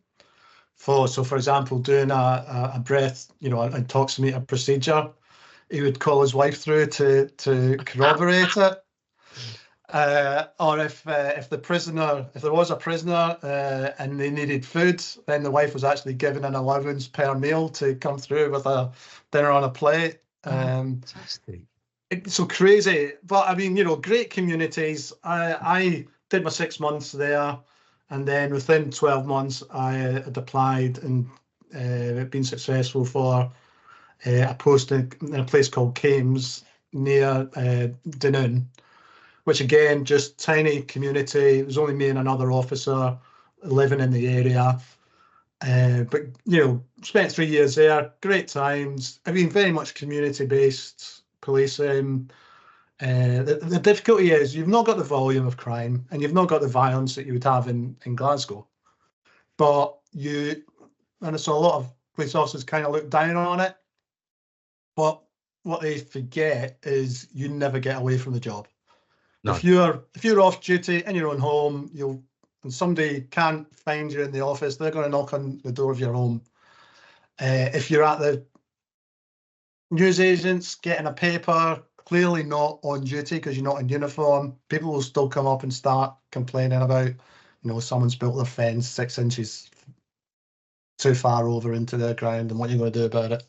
Speaker 2: for example, doing a breath, an intoximeter procedure, he would call his wife through to corroborate it. Or if there was a prisoner and they needed food, then the wife was actually given an allowance per meal to come through with a dinner on a plate.
Speaker 1: Fantastic.
Speaker 2: It's so crazy, but I mean, great communities. I did my 6 months there, and then within 12 months, I had applied and been successful for a post in a place called Kames near Dunoon, which again, just tiny community. It was only me and another officer living in the area. But, spent 3 years there, great times. I mean, very much community-based policing. The difficulty is you've not got the volume of crime and you've not got the violence that you would have in Glasgow. But and so a lot of police officers kind of look down on it. But what they forget is you never get away from the job. No. If you're off duty in your own home, and somebody can't find you in the office, they're going to knock on the door of your home. If you're at the newsagents getting a paper, clearly not on duty because you're not in uniform, people will still come up and start complaining about, someone's built their fence 6 inches too far over into the ground and what you're going to do about it.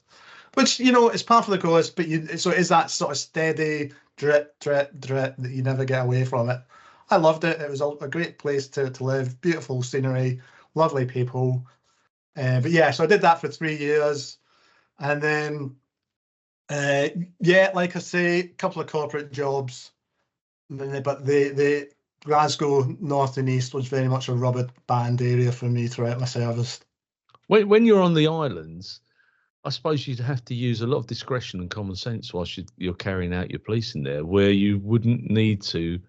Speaker 2: Which, it's part of the course, but so it is that sort of steady drip, drip, drip that you never get away from it. I loved it. It was a great place to live, beautiful scenery, lovely people. But yeah, so I did that for 3 years. And then, like I say, a couple of corporate jobs. But the Glasgow North and East was very much a rubber band area for me throughout my service.
Speaker 1: When you're on the islands, I suppose you'd have to use a lot of discretion and common sense whilst you're carrying out your policing there, where you wouldn't need to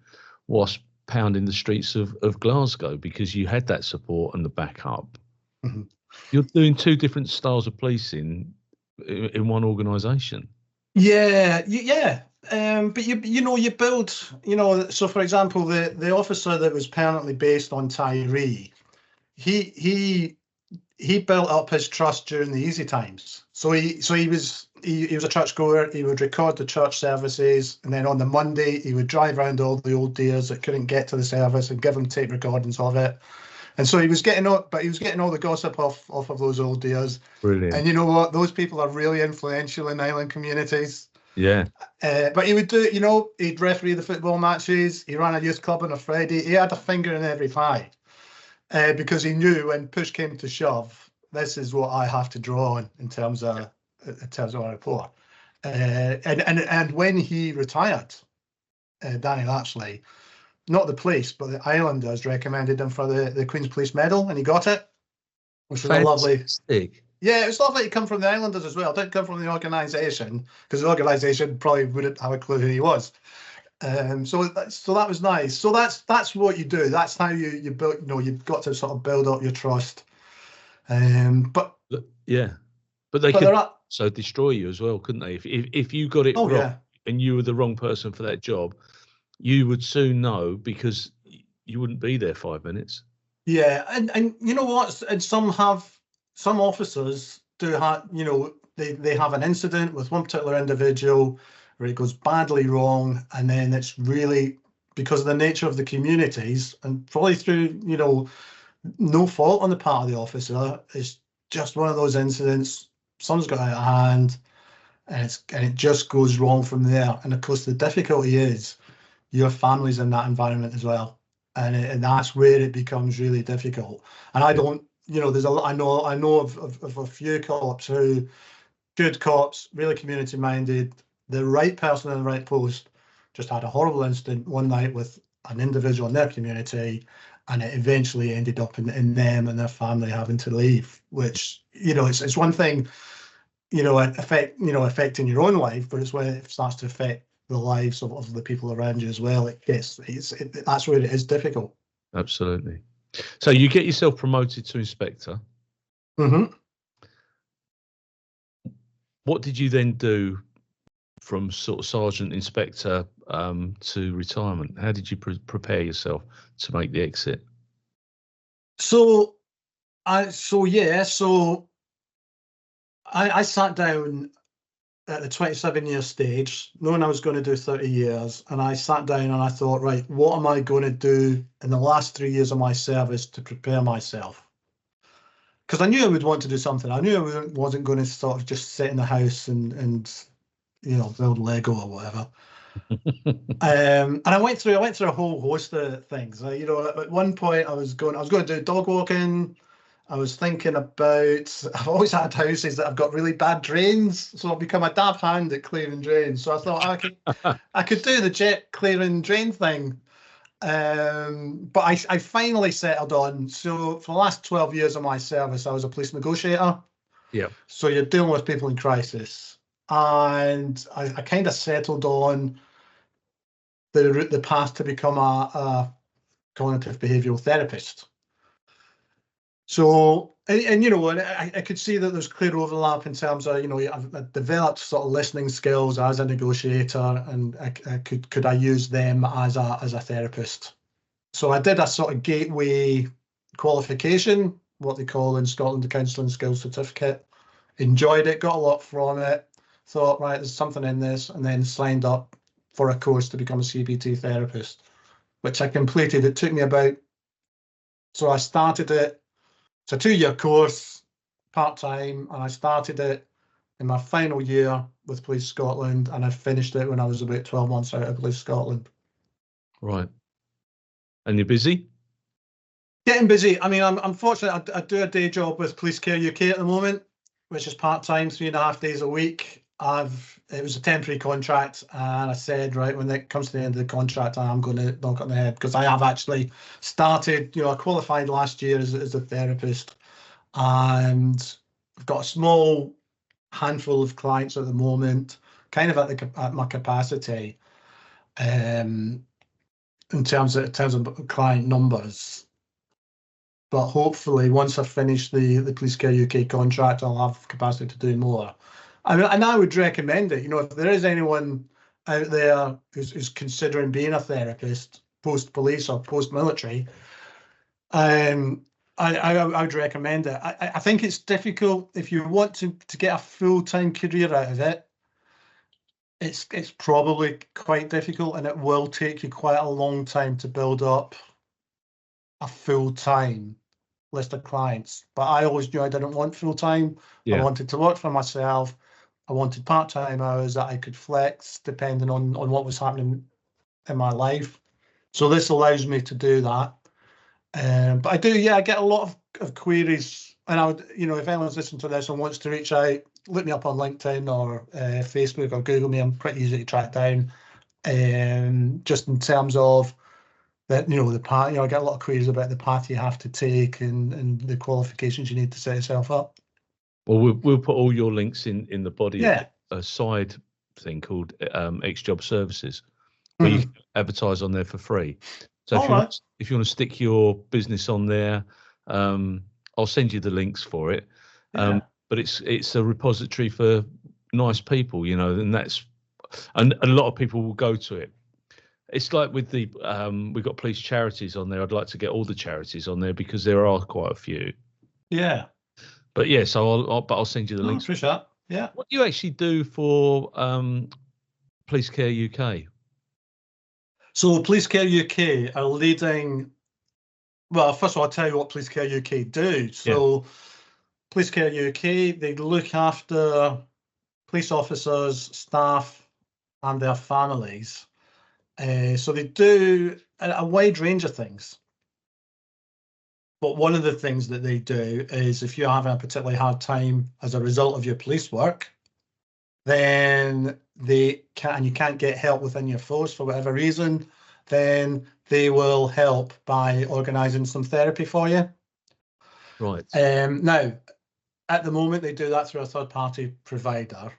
Speaker 1: whilst pounding the streets of Glasgow because you had that support and the backup. Mm-hmm. You're doing 2 different styles of policing in one organisation. Yeah.
Speaker 2: But you build, so for example, the officer that was permanently based on Tyree, he built up his trust during the easy times. So he was a churchgoer. He would record the church services, and then on the Monday he would drive around all the old dears that couldn't get to the service and give them tape recordings of it. And so he was getting all the gossip off of those old dears. Brilliant. And you know what? Those people are really influential in island communities.
Speaker 1: Yeah.
Speaker 2: But he would do, he'd referee the football matches. He ran a youth club on a Friday. He had a finger in every pie. Because he knew when push came to shove, this is what I have to draw on in terms of my report. And when he retired, Daniel actually, not the police, but the Islanders recommended him for the Queen's Police Medal, and he got it, which was a lovely. Yeah, it was lovely to come from the Islanders as well. It didn't come from the organisation because the organisation probably wouldn't have a clue who he was. So that was nice. So that's what you do. That's how you build. You've got to sort of build up your trust. But
Speaker 1: they could so destroy you as well, couldn't they? If you got it wrong and you were the wrong person for that job, you would soon know because you wouldn't be there 5 minutes.
Speaker 2: Yeah, and you know what? And some officers do have. They have an incident with one particular individual where it goes badly wrong, and then it's really because of the nature of the communities and probably through, no fault on the part of the officer. It's just one of those incidents. Something's got out of hand, and it just goes wrong from there. And of course, the difficulty is your family's in that environment as well, and that's where it becomes really difficult. And I don't, there's a lot. I know of a few cops who, good cops, really community minded. The right person in the right post just had a horrible incident one night with an individual in their community, and it eventually ended up in them and their family having to leave. Which it's one thing, affecting your own life, but it's when it starts to affect the lives of the people around you as well. That's where it is difficult.
Speaker 1: Absolutely. So you get yourself promoted to inspector.
Speaker 2: Mm-hmm.
Speaker 1: What did you then do from sort of sergeant inspector to retirement? How did you prepare yourself to make the exit?
Speaker 2: So I sat down at the 27-year stage, knowing I was going to do 30 years, and I sat down and I thought, right, what am I going to do in the last 3 years of my service to prepare myself? Because I knew I would want to do something. I knew I wasn't going to sort of just sit in the house and build Lego or whatever. And I went through a whole host of things. At one point I was going to do dog walking. I was thinking about, I've always had houses that have got really bad drains, so I've become a dab hand at clearing drains. So I thought I could do the jet clearing drain thing. But I finally settled on, so for the last 12 years of my service, I was a police negotiator.
Speaker 1: Yeah.
Speaker 2: So you're dealing with people in crisis. And I kind of settled on the path to become a cognitive behavioural therapist. So, and I could see that there's clear overlap in terms of, I've developed sort of listening skills as a negotiator, and could I use them as a therapist? So I did a sort of gateway qualification, what they call in Scotland the Counselling Skills Certificate. Enjoyed it, got a lot from it. Thought, right, there's something in this, and then signed up for a course to become a CBT therapist, which I completed. It took me so I started it. It's a 2-year course, part-time, and I started it in my final year with Police Scotland, and I finished it when I was about 12 months out of Police Scotland.
Speaker 1: Right. And you're busy?
Speaker 2: Getting busy. I mean, I'm fortunate. I do a day job with Police Care UK at the moment, which is part-time, 3.5 days a week. It was a temporary contract, and I said, right, when it comes to the end of the contract, I am going to knock on the head, because I have actually started, I qualified last year as a therapist, and I've got a small handful of clients at the moment, kind of at my capacity, in terms of client numbers. But hopefully, once I finish the Police Care UK contract, I'll have capacity to do more. And I would recommend it. If there is anyone out there who's considering being a therapist, post-police or post-military, I would recommend it. I think it's difficult if you want to get a full-time career out of it. It's probably quite difficult, and it will take you quite a long time to build up a full-time list of clients. But I always knew I didn't want full-time.
Speaker 1: Yeah.
Speaker 2: I wanted to work for myself. I wanted part-time hours that I could flex depending on what was happening in my life. So this allows me to do that. But I get a lot of queries, and I would, if anyone's listening to this and wants to reach out, look me up on LinkedIn or Facebook or Google me. I'm pretty easy to track down. Just in terms of that, the path, I get a lot of queries about the path you have to take and the qualifications you need to set yourself up.
Speaker 1: Well, we'll put all your links in the body.
Speaker 2: Yeah.
Speaker 1: A side thing called Ex-Job Services, where you can advertise on there for free. So if you want to stick your business on there, I'll send you the links for it.
Speaker 2: Yeah.
Speaker 1: But it's a repository for nice people, and a lot of people will go to it. It's like with the we've got police charities on there. I'd like to get all the charities on there because there are quite a few.
Speaker 2: Yeah.
Speaker 1: But yeah, so I'll send you the links.
Speaker 2: Appreciate that. Yeah.
Speaker 1: What do you actually do for Police Care UK?
Speaker 2: So Police Care UK are leading. Well, first of all, I'll tell you what Police Care UK do. So Police Care UK, they look after police officers, staff, and their families. So they do a wide range of things. But one of the things that they do is if you're having a particularly hard time as a result of your police work, then you can't get help within your force for whatever reason, then they will help by organising some therapy for you.
Speaker 1: Right.
Speaker 2: Now, at the moment, they do that through a third-party provider.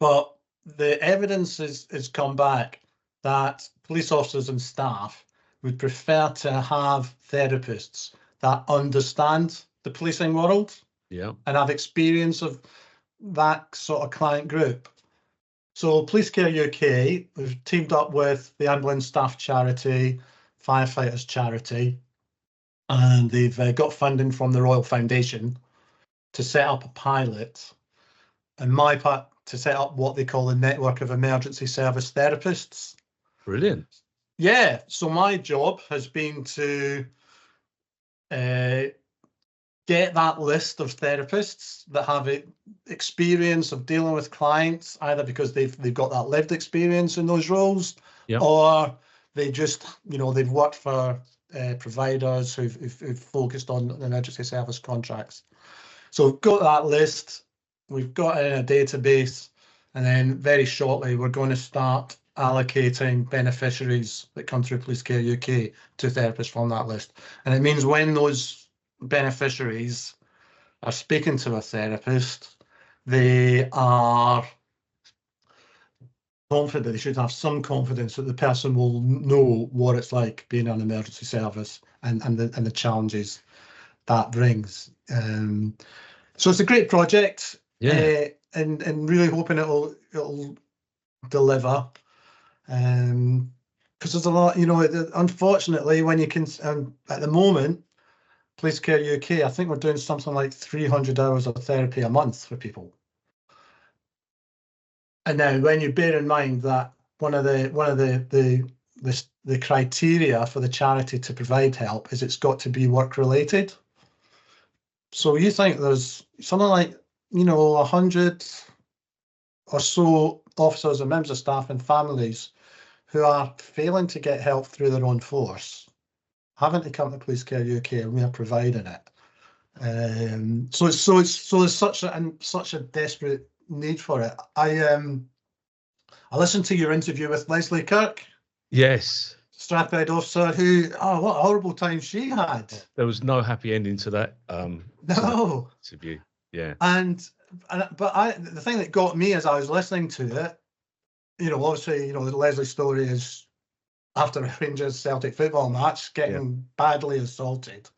Speaker 2: But the evidence has come back that police officers and staff would prefer to have therapists that understand the policing world,
Speaker 1: and
Speaker 2: have experience of that sort of client group. So Police Care UK, we've teamed up with the Ambulance Staff Charity, Firefighters Charity, and they've got funding from the Royal Foundation to set up a pilot, and my part to set up what they call a network of emergency service therapists.
Speaker 1: Brilliant.
Speaker 2: Yeah, so my job has been to get that list of therapists that have experience of dealing with clients, either because they've got that lived experience in those roles,
Speaker 1: Yep.
Speaker 2: or they just, they've worked for providers who've focused on emergency service contracts. So we've got that list, we've got it in a database, and then very shortly we're going to start allocating beneficiaries that come through Police Care UK to therapists from that list. And it means when those beneficiaries are speaking to a therapist, they are confident, they should have some confidence that the person will know what it's like being on emergency service and the challenges that brings. So it's a great project,
Speaker 1: Yeah.
Speaker 2: and really hoping it'll deliver. Because there's a lot, unfortunately, when you can, at the moment, Police Care UK, I think we're doing something like 300 hours of therapy a month for people. And now, when you bear in mind that one of the criteria for the charity to provide help is it's got to be work related. So you think there's something like 100 or so officers and members of staff and families who are failing to get help through their own force, having to come to Police Care UK, and we are providing it. So there's such a desperate need for it. I listened to your interview with Leslie Kirk.
Speaker 1: Yes.
Speaker 2: Strathclyde officer what a horrible time she had.
Speaker 1: There was no happy ending to that.
Speaker 2: No
Speaker 1: interview. Yeah.
Speaker 2: But the thing that got me as I was listening to it, obviously, the Leslie story is after a Rangers Celtic football match, getting badly assaulted,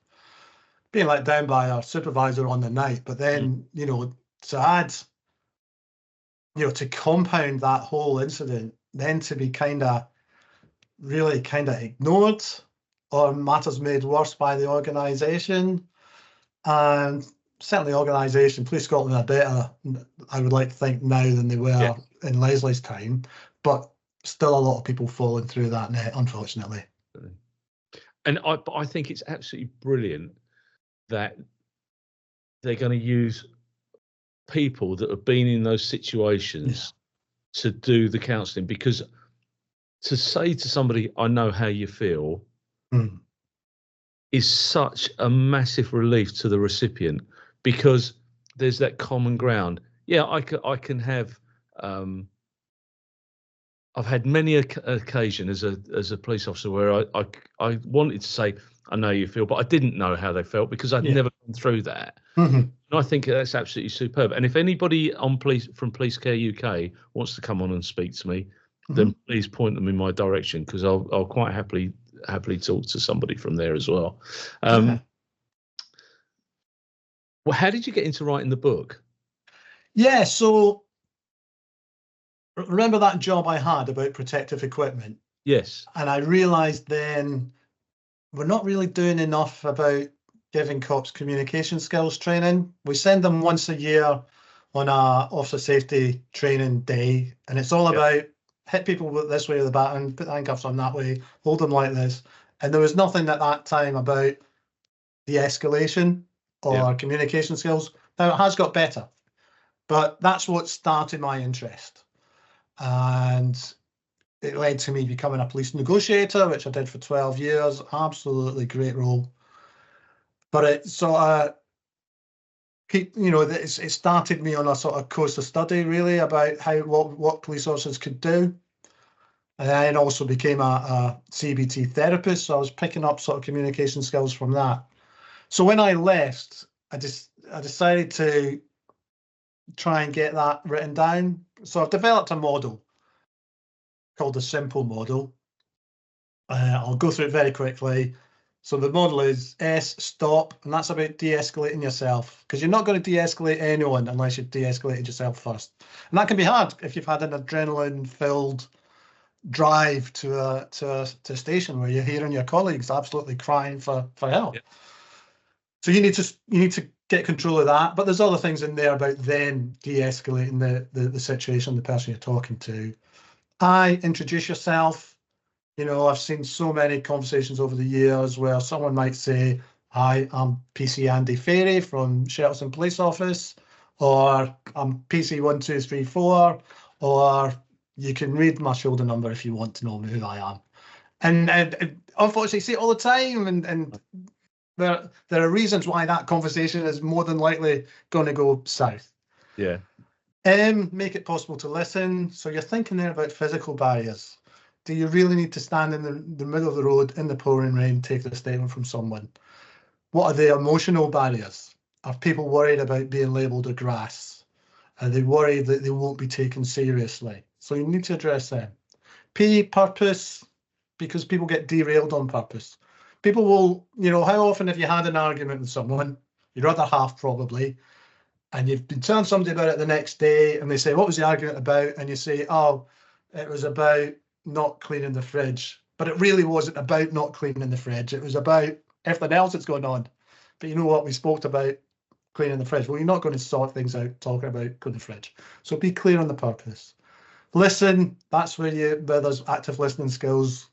Speaker 2: being let down by our supervisor on the night. But then, to add, to compound that whole incident, then to be really ignored, or matters made worse by the organisation. And certainly organisation, Police Scotland are better, I would like to think, now than they were in Leslie's time, but still a lot of people falling through that net, unfortunately.
Speaker 1: And I think it's absolutely brilliant that they're going to use people that have been in those situations to do the counselling, because to say to somebody, I know how you feel, is such a massive relief to the recipient, because there's that common ground. Yeah, I can have. I've had many occasions as a police officer where I wanted to say, I know you feel, but I didn't know how they felt because I'd never gone through that. And I think that's absolutely superb. And if anybody from Police Care UK wants to come on and speak to me, then please point them in my direction, because I'll quite happily talk to somebody from there as well. Well, how did you get into writing the book?
Speaker 2: Yeah, so remember that job I had about protective equipment?
Speaker 1: Yes. And
Speaker 2: I realised then we're not really doing enough about giving cops communication skills training. We send them once a year on our officer safety training day, and it's all about hit people this way with the baton, put the handcuffs on that way, hold them like this. And there was nothing at that time about de-escalation or communication skills. Now, it has got better, but that's what started my interest. And it led to me becoming a police negotiator, which I did for 12 years. Absolutely great role. But it sort of it started me on a sort of course of study, really, about what police officers could do. And I also became a CBT therapist, so I was picking up sort of communication skills from that. So when I left, I decided to try and get that written down. So I've developed a model called the SIMPLE model. I'll go through it very quickly. So the model is S, stop, and that's about de-escalating yourself, because you're not going to de-escalate anyone unless you've de-escalated yourself first. And that can be hard if you've had an adrenaline-filled drive to a station where you're hearing your colleagues absolutely crying for help. Yeah. So you need to get control of that. But there's other things in there about then de-escalating the situation, the person you're talking to. Introduce yourself. You know, I've seen so many conversations over the years where someone might say, "Hi, I'm PC Andy Fairie from Shelton Police Office," or "I'm PC 1234," or "You can read my shoulder number if you want to know who I am." And unfortunately, I see it all the time, and there are reasons why that conversation is more than likely going to go south.
Speaker 1: Yeah.
Speaker 2: Make it possible to listen. So you're thinking there about physical barriers. Do you really need to stand in the middle of the road in the pouring rain, take a statement from someone? What are the emotional barriers? Are people worried about being labelled a grass? Are they worried that they won't be taken seriously? So you need to address them. P, purpose, because people get derailed on purpose. People will, you know, how often have you had an argument with someone, your other half probably, and you've been telling somebody about it the next day, and they say, "What was the argument about?" And you say, "Oh, it was about not cleaning the fridge." But it really wasn't about not cleaning the fridge. It was about everything else that's going on. But you know what? We spoke about cleaning the fridge. Well, you're not going to sort things out talking about cleaning the fridge. So be clear on the purpose. Listen, that's where those active listening skills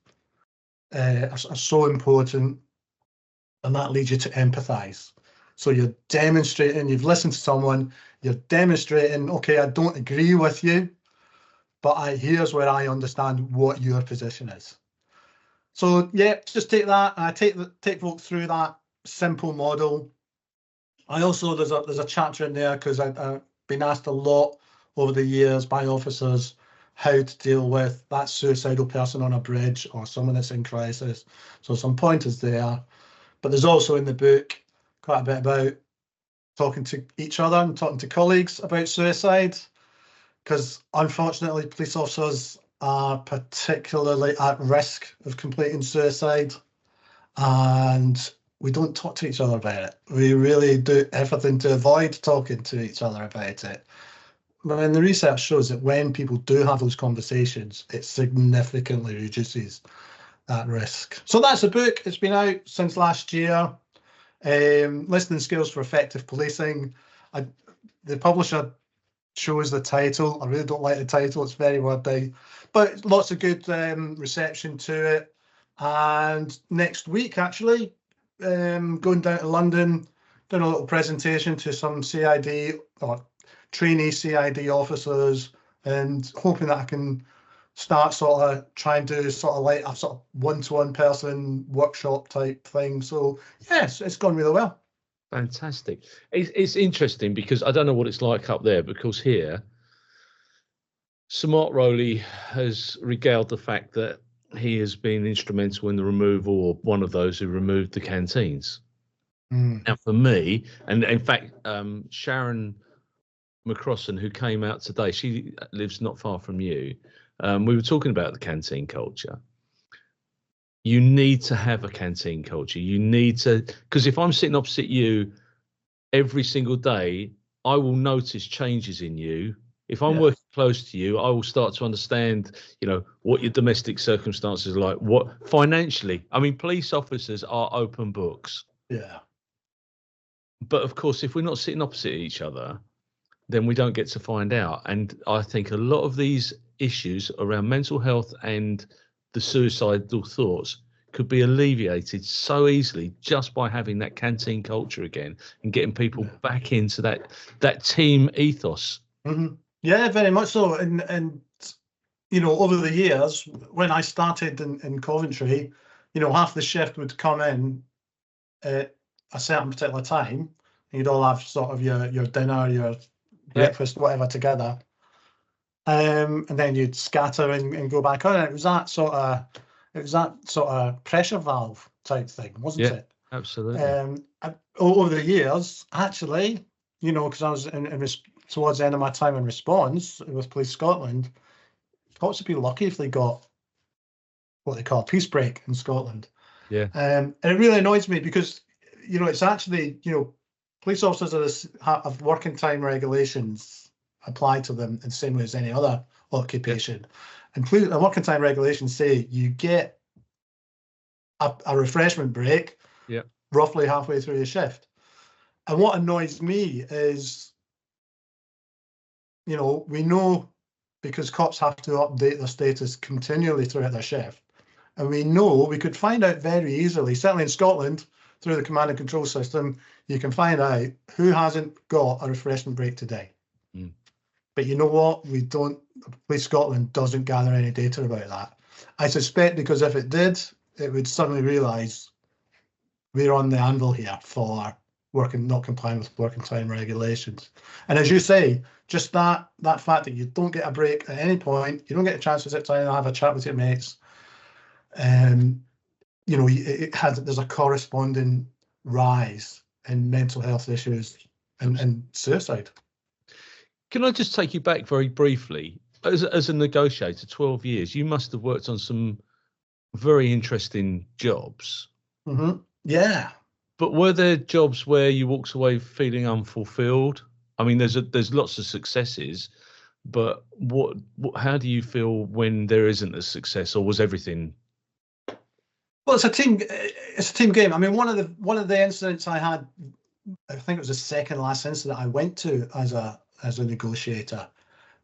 Speaker 2: are so important. And that leads you to empathise. So you're demonstrating, you've listened to someone, you're demonstrating, okay, I don't agree with you, but here's where I understand what your position is. So yeah, just take that, and I take folk through that simple model. I also, there's a chapter in there because I've been asked a lot over the years by officers how to deal with that suicidal person on a bridge or someone that's in crisis. So some pointers there, but there's also in the book quite a bit about talking to each other and talking to colleagues about suicide, because unfortunately police officers are particularly at risk of completing suicide, and we don't talk to each other about it. We really do everything to avoid talking to each other about it. But then the research shows that when people do have those conversations, it significantly reduces that risk. So that's the book. It's been out since last year. Listening skills for effective policing. The publisher chose the title. I really don't like the title. It's very wordy, but lots of good reception to it. And next week, actually, going down to London, doing a little presentation to some CID or trainee CID officers, and hoping that I can start sort of trying to sort of like a sort of one-to-one person workshop type thing. So yes, it's gone really well.
Speaker 1: Fantastic. It's interesting because I don't know what it's like up there, because here Sir Mark Rowley has regaled the fact that he has been instrumental in the removal, or one of those who removed the canteens. Now for me, and in fact Sharon McCrossan, who came out today, she lives not far from you. We were talking about the canteen culture. You need to have a canteen culture. You need to, because if I'm sitting opposite you every single day, I will notice changes in you. If I'm working close to you, I will start to understand, you know, what your domestic circumstances are like, what financially. I mean, police officers are open books.
Speaker 2: Yeah.
Speaker 1: But of course, if we're not sitting opposite each other, then we don't get to find out. And I think a lot of these issues around mental health and the suicidal thoughts could be alleviated so easily just by having that canteen culture again and getting people back into that team ethos.
Speaker 2: Mm-hmm. Yeah, very much so. And you know, over the years, when I started in Coventry, you know, half the shift would come in at a certain particular time. You'd all have sort of your dinner, your breakfast, whatever together. And then you'd scatter and go back on. And it was that sort of pressure valve type thing, wasn't it?
Speaker 1: Absolutely.
Speaker 2: Over the years, actually, you know, because I was towards the end of my time in response with Police Scotland, cops would be lucky if they got what they call a peace break in Scotland.
Speaker 1: Yeah.
Speaker 2: And it really annoys me because, you know, it's actually, you know, police officers have working time regulations applied to them in the same way as any other occupation. And working time regulations say you get a refreshment break roughly halfway through your shift. And what annoys me is, you know, we know because cops have to update their status continually throughout their shift. And we know we could find out very easily, certainly in Scotland, through the command and control system, you can find out who hasn't got a refreshment break today.
Speaker 1: Mm.
Speaker 2: But you know what? We don't, Police Scotland doesn't gather any data about that. I suspect because if it did, it would suddenly realise we're on the anvil here for not complying with working time regulations. And as you say, just that fact that you don't get a break at any point, you don't get a chance to sit down and have a chat with your mates, you know, there's a corresponding rise in mental health issues and suicide.
Speaker 1: Can I just take you back very briefly? As a negotiator, 12 years, you must have worked on some very interesting jobs.
Speaker 2: Mm-hmm. Yeah.
Speaker 1: But were there jobs where you walked away feeling unfulfilled? I mean, there's lots of successes, but how do you feel when there isn't a success, or was everything?
Speaker 2: Well, it's a team game. I mean, one of the incidents I had, I think it was the second last incident I went to as a negotiator.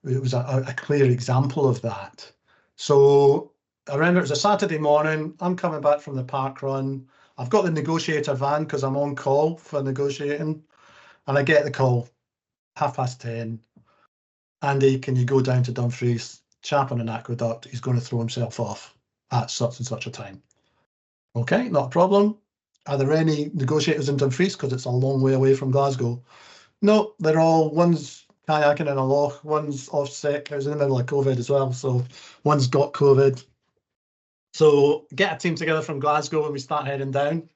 Speaker 2: It was a clear example of that. So I remember it was a Saturday morning. I'm coming back from the park run. I've got the negotiator van because I'm on call for negotiating, and I get the call, 10:30. Andy, can you go down to Dumfries? Chap on an aqueduct, he's going to throw himself off at such and such a time. Okay, not a problem. Are there any negotiators in Dumfries? Because it's a long way away from Glasgow. No, they're all, one's kayaking in a loch, one's off sick. I was in the middle of COVID as well, so one's got COVID. So get a team together from Glasgow and we start heading down.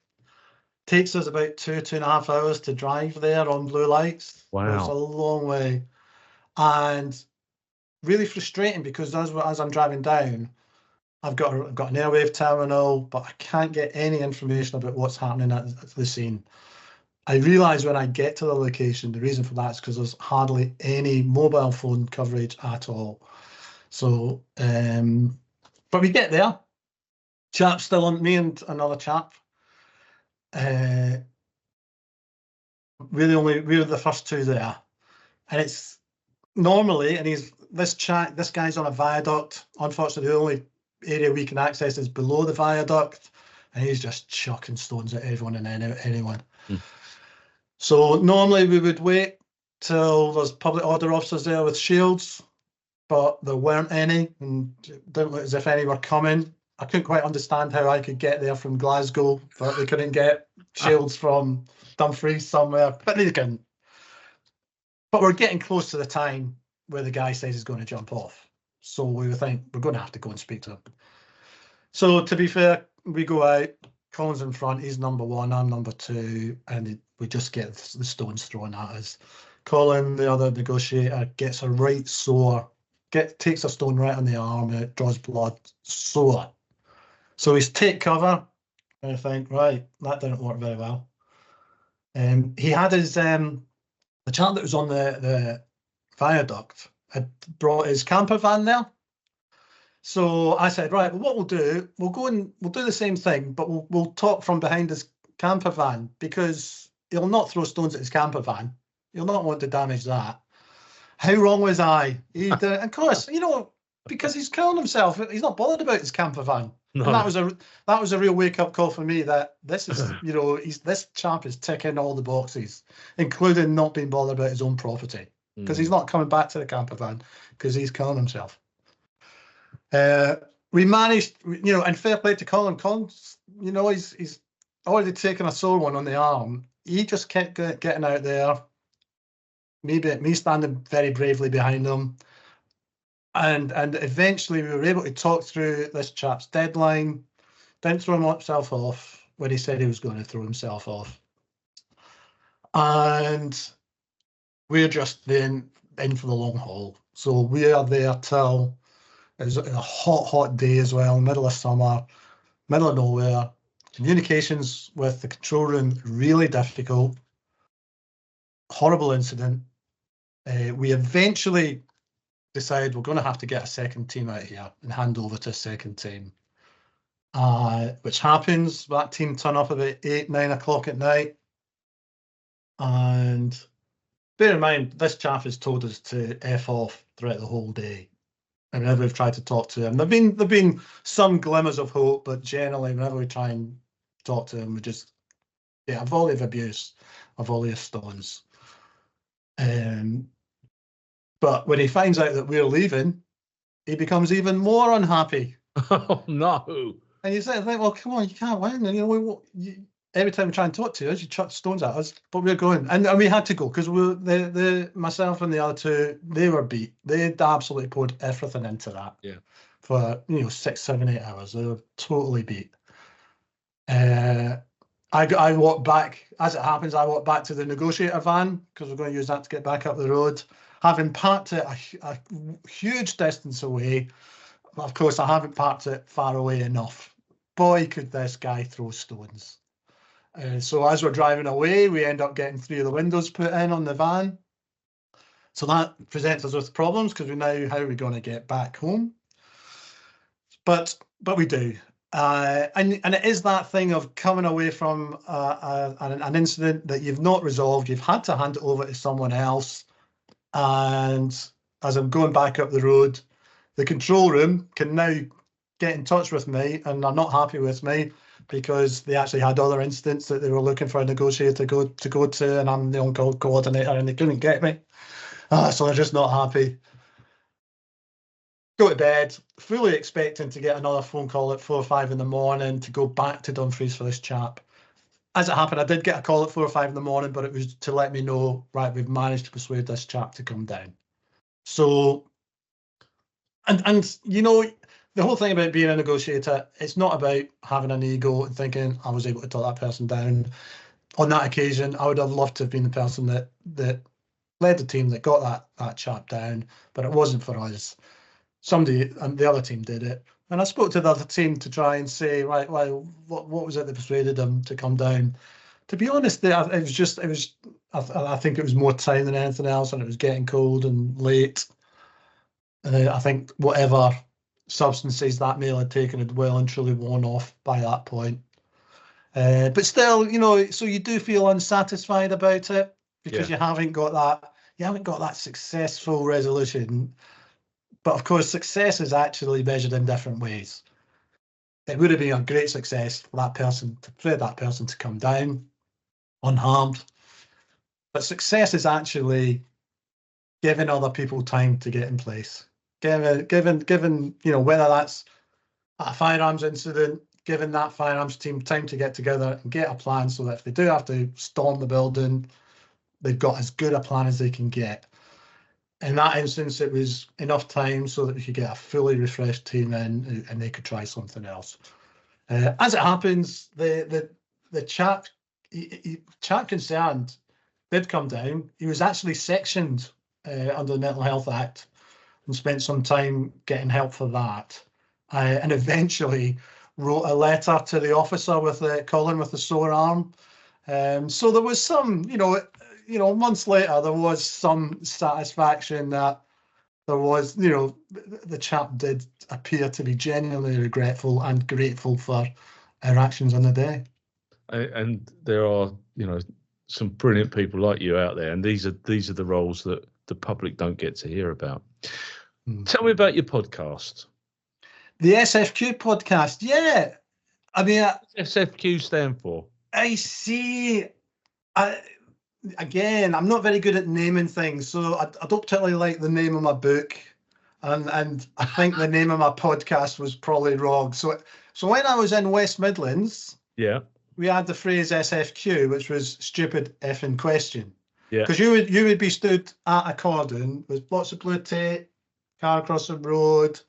Speaker 2: Takes us about 2.5 hours to drive there on blue lights.
Speaker 1: Wow.
Speaker 2: It's a long way. And really frustrating because as I'm driving down, I've got an airwave terminal, but I can't get any information about what's happening at the scene. I realise when I get to the location, the reason for that is because there's hardly any mobile phone coverage at all. So, but we get there. Chap's still on, me and another chap. We're the first two there, and it's normally, and this guy's on a viaduct. Unfortunately, the only area we can access is below the viaduct, and he's just chucking stones at everyone and anyone. Mm. So normally we would wait till there's public order officers there with shields, but there weren't any, and it didn't look as if any were coming. I couldn't quite understand how I could get there from Glasgow, but they couldn't get shields from Dumfries somewhere, but they couldn't. But we're getting close to the time where the guy says he's going to jump off. So we think we're going to have to go and speak to him. So to be fair, we go out, Colin's in front, he's number one, I'm number two, and we just get the stones thrown at us. Colin, the other negotiator, gets a right sore, takes a stone right on the arm, and it draws blood, sore. So he's take cover, and I think, right, that didn't work very well. He had his, the chap that was on the viaduct had brought his camper van there. So I said, right, well, what we'll do, we'll go and we'll do the same thing, but we'll talk from behind his camper van, because he'll not throw stones at his camper van. He'll not want to damage that. How wrong was I? Of course, you know, because he's killing himself. He's not bothered about his camper van. No. And that was a real wake-up call for me, that this is, you know, this chap is ticking all the boxes, including not being bothered about his own property, because he's not coming back to the camper van because he's killing himself. We managed, you know, and fair play to Colin. Colin's, you know, he's already taken a sore one on the arm. He just kept getting out there. Me standing very bravely behind him. And eventually we were able to talk through this chap's deadline. Didn't throw himself off when he said he was going to throw himself off. And we're just then in for the long haul. So we are there till, it was a hot day as well, middle of summer, middle of nowhere, Communications with the control room, really difficult. Horrible incident. We eventually decide we're going to have to get a second team out here and hand over to a second team. Which happens. That team turn up about 8, 9 o'clock at night. And bear in mind, this chap has told us to F off throughout the whole day. And whenever we've tried to talk to him, there've been some glimmers of hope, but generally, whenever we try and talk to him, we just, a volley of abuse, a volley of stones. But when he finds out that we're leaving, he becomes even more unhappy.
Speaker 1: Oh, no.
Speaker 2: And you say, well, come on, you can't win. And, you know, every time we try and talk to us, you chuck stones at us, but we're going. And we had to go because myself and the other two, they were beat. They'd absolutely poured everything into that.
Speaker 1: Yeah.
Speaker 2: For, 6, 7, 8 hours. They were totally beat. I walked back, as it happens, I walked back to the negotiator van because we're going to use that to get back up the road. Having parked it a huge distance away, of course, I haven't parked it far away enough. Boy, could this guy throw stones. So as we're driving away, we end up getting 3 of the windows put in on the van. So that presents us with problems because we know how we're going to get back home. But we do. And it is that thing of coming away from an incident that you've not resolved. You've had to hand it over to someone else. And as I'm going back up the road, the control room can now get in touch with me, and they're not happy with me because they actually had other incidents that they were looking for a negotiator to go to, and I'm the on-call coordinator, and they couldn't get me. So they're just not happy. Go to bed, fully expecting to get another phone call at 4 or 5 in the morning to go back to Dumfries for this chap. As it happened, I did get a call at 4 or 5 in the morning, but it was to let me know, right, we've managed to persuade this chap to come down. So, and you know, the whole thing about being a negotiator, it's not about having an ego and thinking I was able to talk that person down. On that occasion, I would have loved to have been the person that led the team that got that chap down, but it wasn't for us. Somebody and the other team did it, and I spoke to the other team to try and say, right, well, what was it that persuaded them to come down? To be honest, I think it was more time than anything else, and it was getting cold and late. And I think whatever substances that male had taken had well and truly worn off by that point. But still, you know, so you do feel unsatisfied about it because you haven't got that successful resolution. But of course, success is actually measured in different ways. It would have been a great success for that person to come down unharmed. But success is actually giving other people time to get in place. Given you know, whether that's a firearms incident, giving that firearms team time to get together and get a plan so that if they do have to storm the building, they've got as good a plan as they can get. In that instance, it was enough time so that we could get a fully refreshed team in and they could try something else. As it happens, the chap concerned did come down. He was actually sectioned under the Mental Health Act and spent some time getting help for that. And eventually wrote a letter to the officer with Colin with the sore arm. So there was some, you know, months later, there was some satisfaction that there was, you know, the chap did appear to be genuinely regretful and grateful for our actions on the day.
Speaker 1: And there are, you know, some brilliant people like you out there, and these are the roles that the public don't get to hear about. Tell me about your podcast.
Speaker 2: The SFQ podcast, yeah. I mean,
Speaker 1: SFQ stand for?
Speaker 2: I see. Again, I'm not very good at naming things, so I don't particularly like the name of my book, and I think the name of my podcast was probably wrong. So when I was in West Midlands, we had the phrase SFQ, which was stupid effing question. Yeah. Because you would be stood at a cordon with lots of blue tape, car across the road.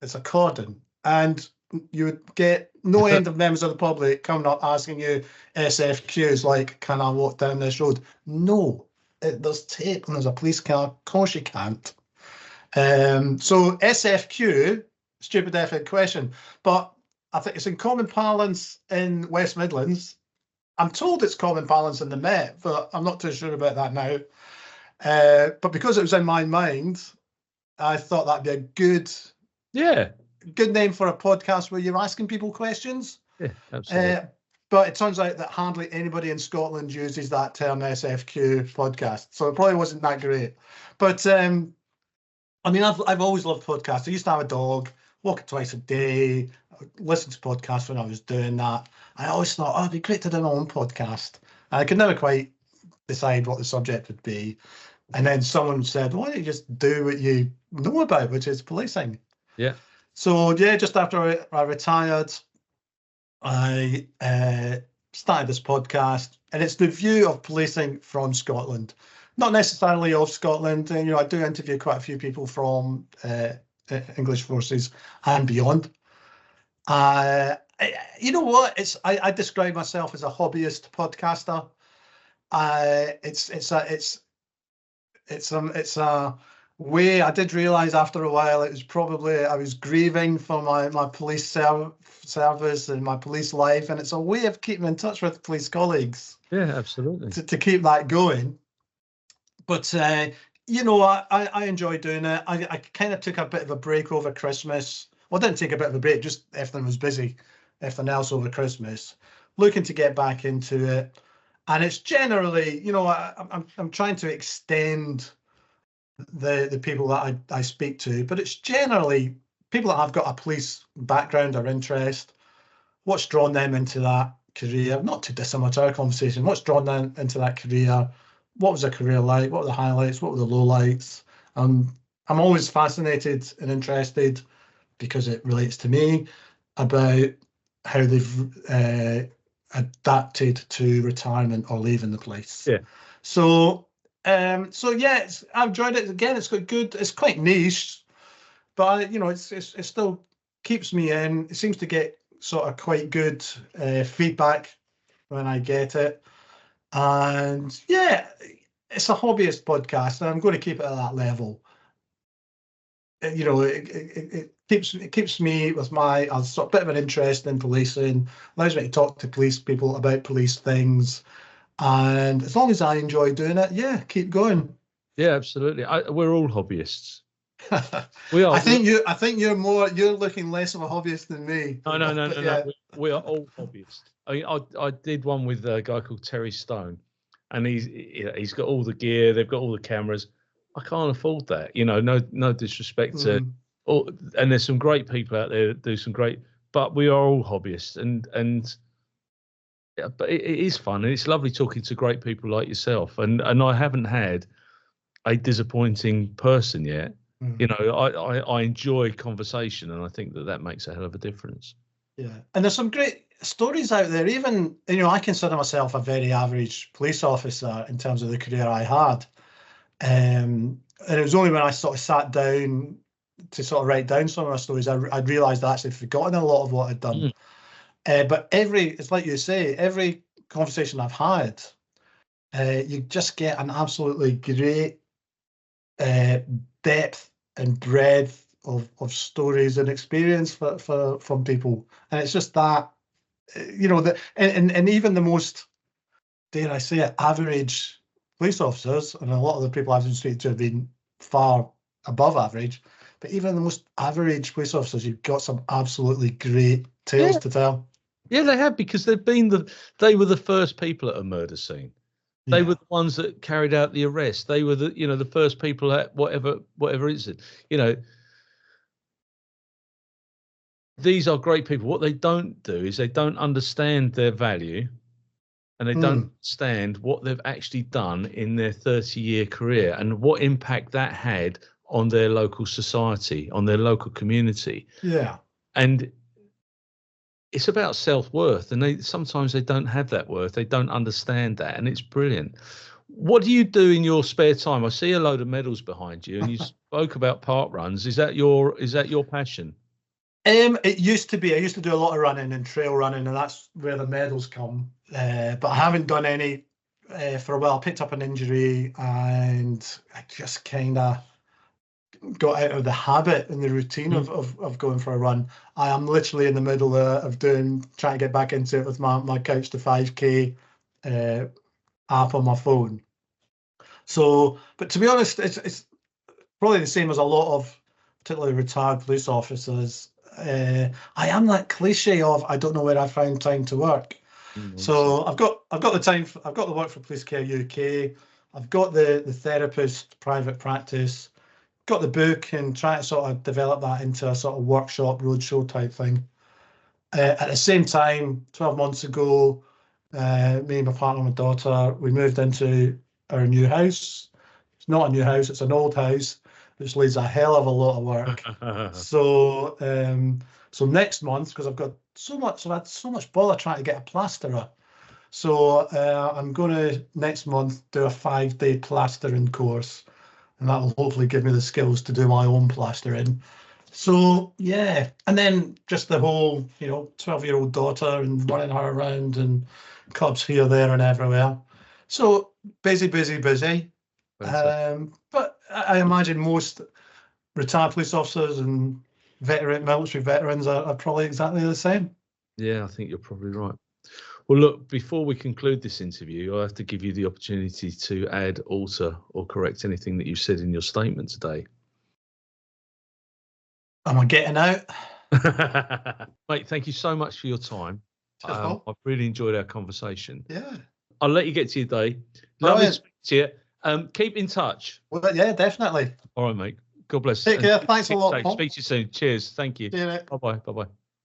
Speaker 2: It's a cordon, and you would get no end of members of the public coming up asking you SFQs like, can I walk down this road? No, there's tape and there's a police car. Of course you can't. So SFQ, stupid effing question. But I think it's in common parlance in West Midlands. I'm told it's common parlance in the Met, but I'm not too sure about that now. But because it was in my mind, I thought that'd be a good name for a podcast where you're asking people questions.
Speaker 1: Yeah, absolutely.
Speaker 2: But it turns out that hardly anybody in Scotland uses that term SFQ podcast, so it probably wasn't that great. But I mean, I've always loved podcasts. I used to have a dog, walk it twice a day, listen to podcasts when I was doing that. I always thought, oh, it'd be great to do my own podcast. And I could never quite decide what the subject would be. And then someone said, why don't you just do what you know about, which is policing?
Speaker 1: Yeah.
Speaker 2: So, yeah, just after I retired, I started this podcast, and it's the view of policing from Scotland. Not necessarily of Scotland. And, you know, I do interview quite a few people from English forces and beyond. You know what? I describe myself as a hobbyist podcaster. It's a way. I did realise after a while it was probably I was grieving for my police service and my police life, and it's a way of keeping in touch with police colleagues.
Speaker 1: Yeah, absolutely.
Speaker 2: To keep that going. But you know, I enjoy doing it. I kind of took a bit of a break over Christmas. Well, I didn't take a bit of a break, just everything was busy, everything else over Christmas. Looking to get back into it. And it's generally, you know, I'm trying to extend the people that I speak to, but it's generally people that have got a police background or interest. What's drawn them into that career? Not too dissimilar to our conversation. What's drawn them into that career? What was their career like? What were the highlights? What were the lowlights? I'm always fascinated and interested, because it relates to me, about how they've adapted to retirement or leaving the police.
Speaker 1: Yeah.
Speaker 2: So yeah, I've enjoyed it. Again, it's got good. It's quite niche, but you know, it still keeps me in. It seems to get sort of quite good feedback when I get it, and yeah, it's a hobbyist podcast, and I'm going to keep it at that level. You know, it keeps me with a sort of bit of an interest in policing, allows me to talk to police people about police things, and as long as I enjoy doing it, yeah, keep going.
Speaker 1: Yeah, absolutely. We're all hobbyists. We are.
Speaker 2: I think you're looking less of a hobbyist than me.
Speaker 1: No. We are all hobbyists. I mean, I did one with a guy called Terry Stone, and he's got all the gear, they've got all the cameras. I can't afford that, you know. No disrespect to, and there's some great people out there that do some great, but we are all hobbyists, and but it is fun, and it's lovely talking to great people like yourself. And I haven't had a disappointing person yet. You know, I enjoy conversation, and I think that makes a hell of a difference.
Speaker 2: Yeah, and there's some great stories out there. Even, you know, I consider myself a very average police officer in terms of the career I had. And it was only when I sort of sat down to sort of write down some of my stories, I'd realised I'd actually forgotten a lot of what I'd done. But it's like you say, every conversation I've had, you just get an absolutely great depth and breadth of stories and experience from people. And it's just that, you know, and even the most, dare I say it, average police officers, and a lot of the people I've been speaking to have been far above average, but even the most average police officers, you've got some absolutely great tales to tell. Yeah,
Speaker 1: they have, because they were the first people at a murder scene. They were the ones that carried out the arrest. They were the first people at whatever is it. You know, these are great people. What they don't do is they don't understand their value, and they don't understand what they've actually done in their 30-year career and what impact that had on their local society, on their local community.
Speaker 2: Yeah.
Speaker 1: And it's about self-worth, and sometimes they don't have that worth. They don't understand that, and it's brilliant. What do you do in your spare time? I see a load of medals behind you, and you spoke about park runs. Is that your passion?
Speaker 2: It used to be. I used to do a lot of running and trail running, and that's where the medals come. But I haven't done any for a while. I picked up an injury, and I just kind of got out of the habit and the routine of going for a run. I am literally in the middle of trying to get back into it with my Couch to 5K app on my phone. So, but to be honest, it's probably the same as a lot of particularly retired police officers. I am that cliche of I don't know where I find time to work. So I've got the time. I've got the work for Police Care UK. I've got the therapist private practice. Got the book and trying to sort of develop that into a sort of workshop roadshow type thing. At the same time, 12 months ago, me and my partner and my daughter, we moved into our new house. It's not a new house, it's an old house, which leaves a hell of a lot of work. So next month, because I've had so much bother trying to get a plasterer. So I'm going to next month do a 5-day plastering course, and that will hopefully give me the skills to do my own plastering. So yeah, and then just the whole 12-year-old daughter and running her around and clubs here, there, and everywhere. So busy. But I imagine most retired police officers and military veterans are probably exactly the same.
Speaker 1: Yeah, I think you're probably right. Well, look, before we conclude this interview, I have to give you the opportunity to add, alter, or correct anything that you said in your statement today.
Speaker 2: Am I getting out?
Speaker 1: Mate, thank you so much for your time. I've really enjoyed our conversation.
Speaker 2: Yeah.
Speaker 1: I'll let you get to your day. Lovely to speak to you. Keep in touch.
Speaker 2: Well, yeah, definitely.
Speaker 1: All right, mate. God bless.
Speaker 2: Take care. Thanks a lot.
Speaker 1: Speak to you soon. Cheers. Thank you.
Speaker 2: See you, mate.
Speaker 1: Bye-bye. Bye-bye.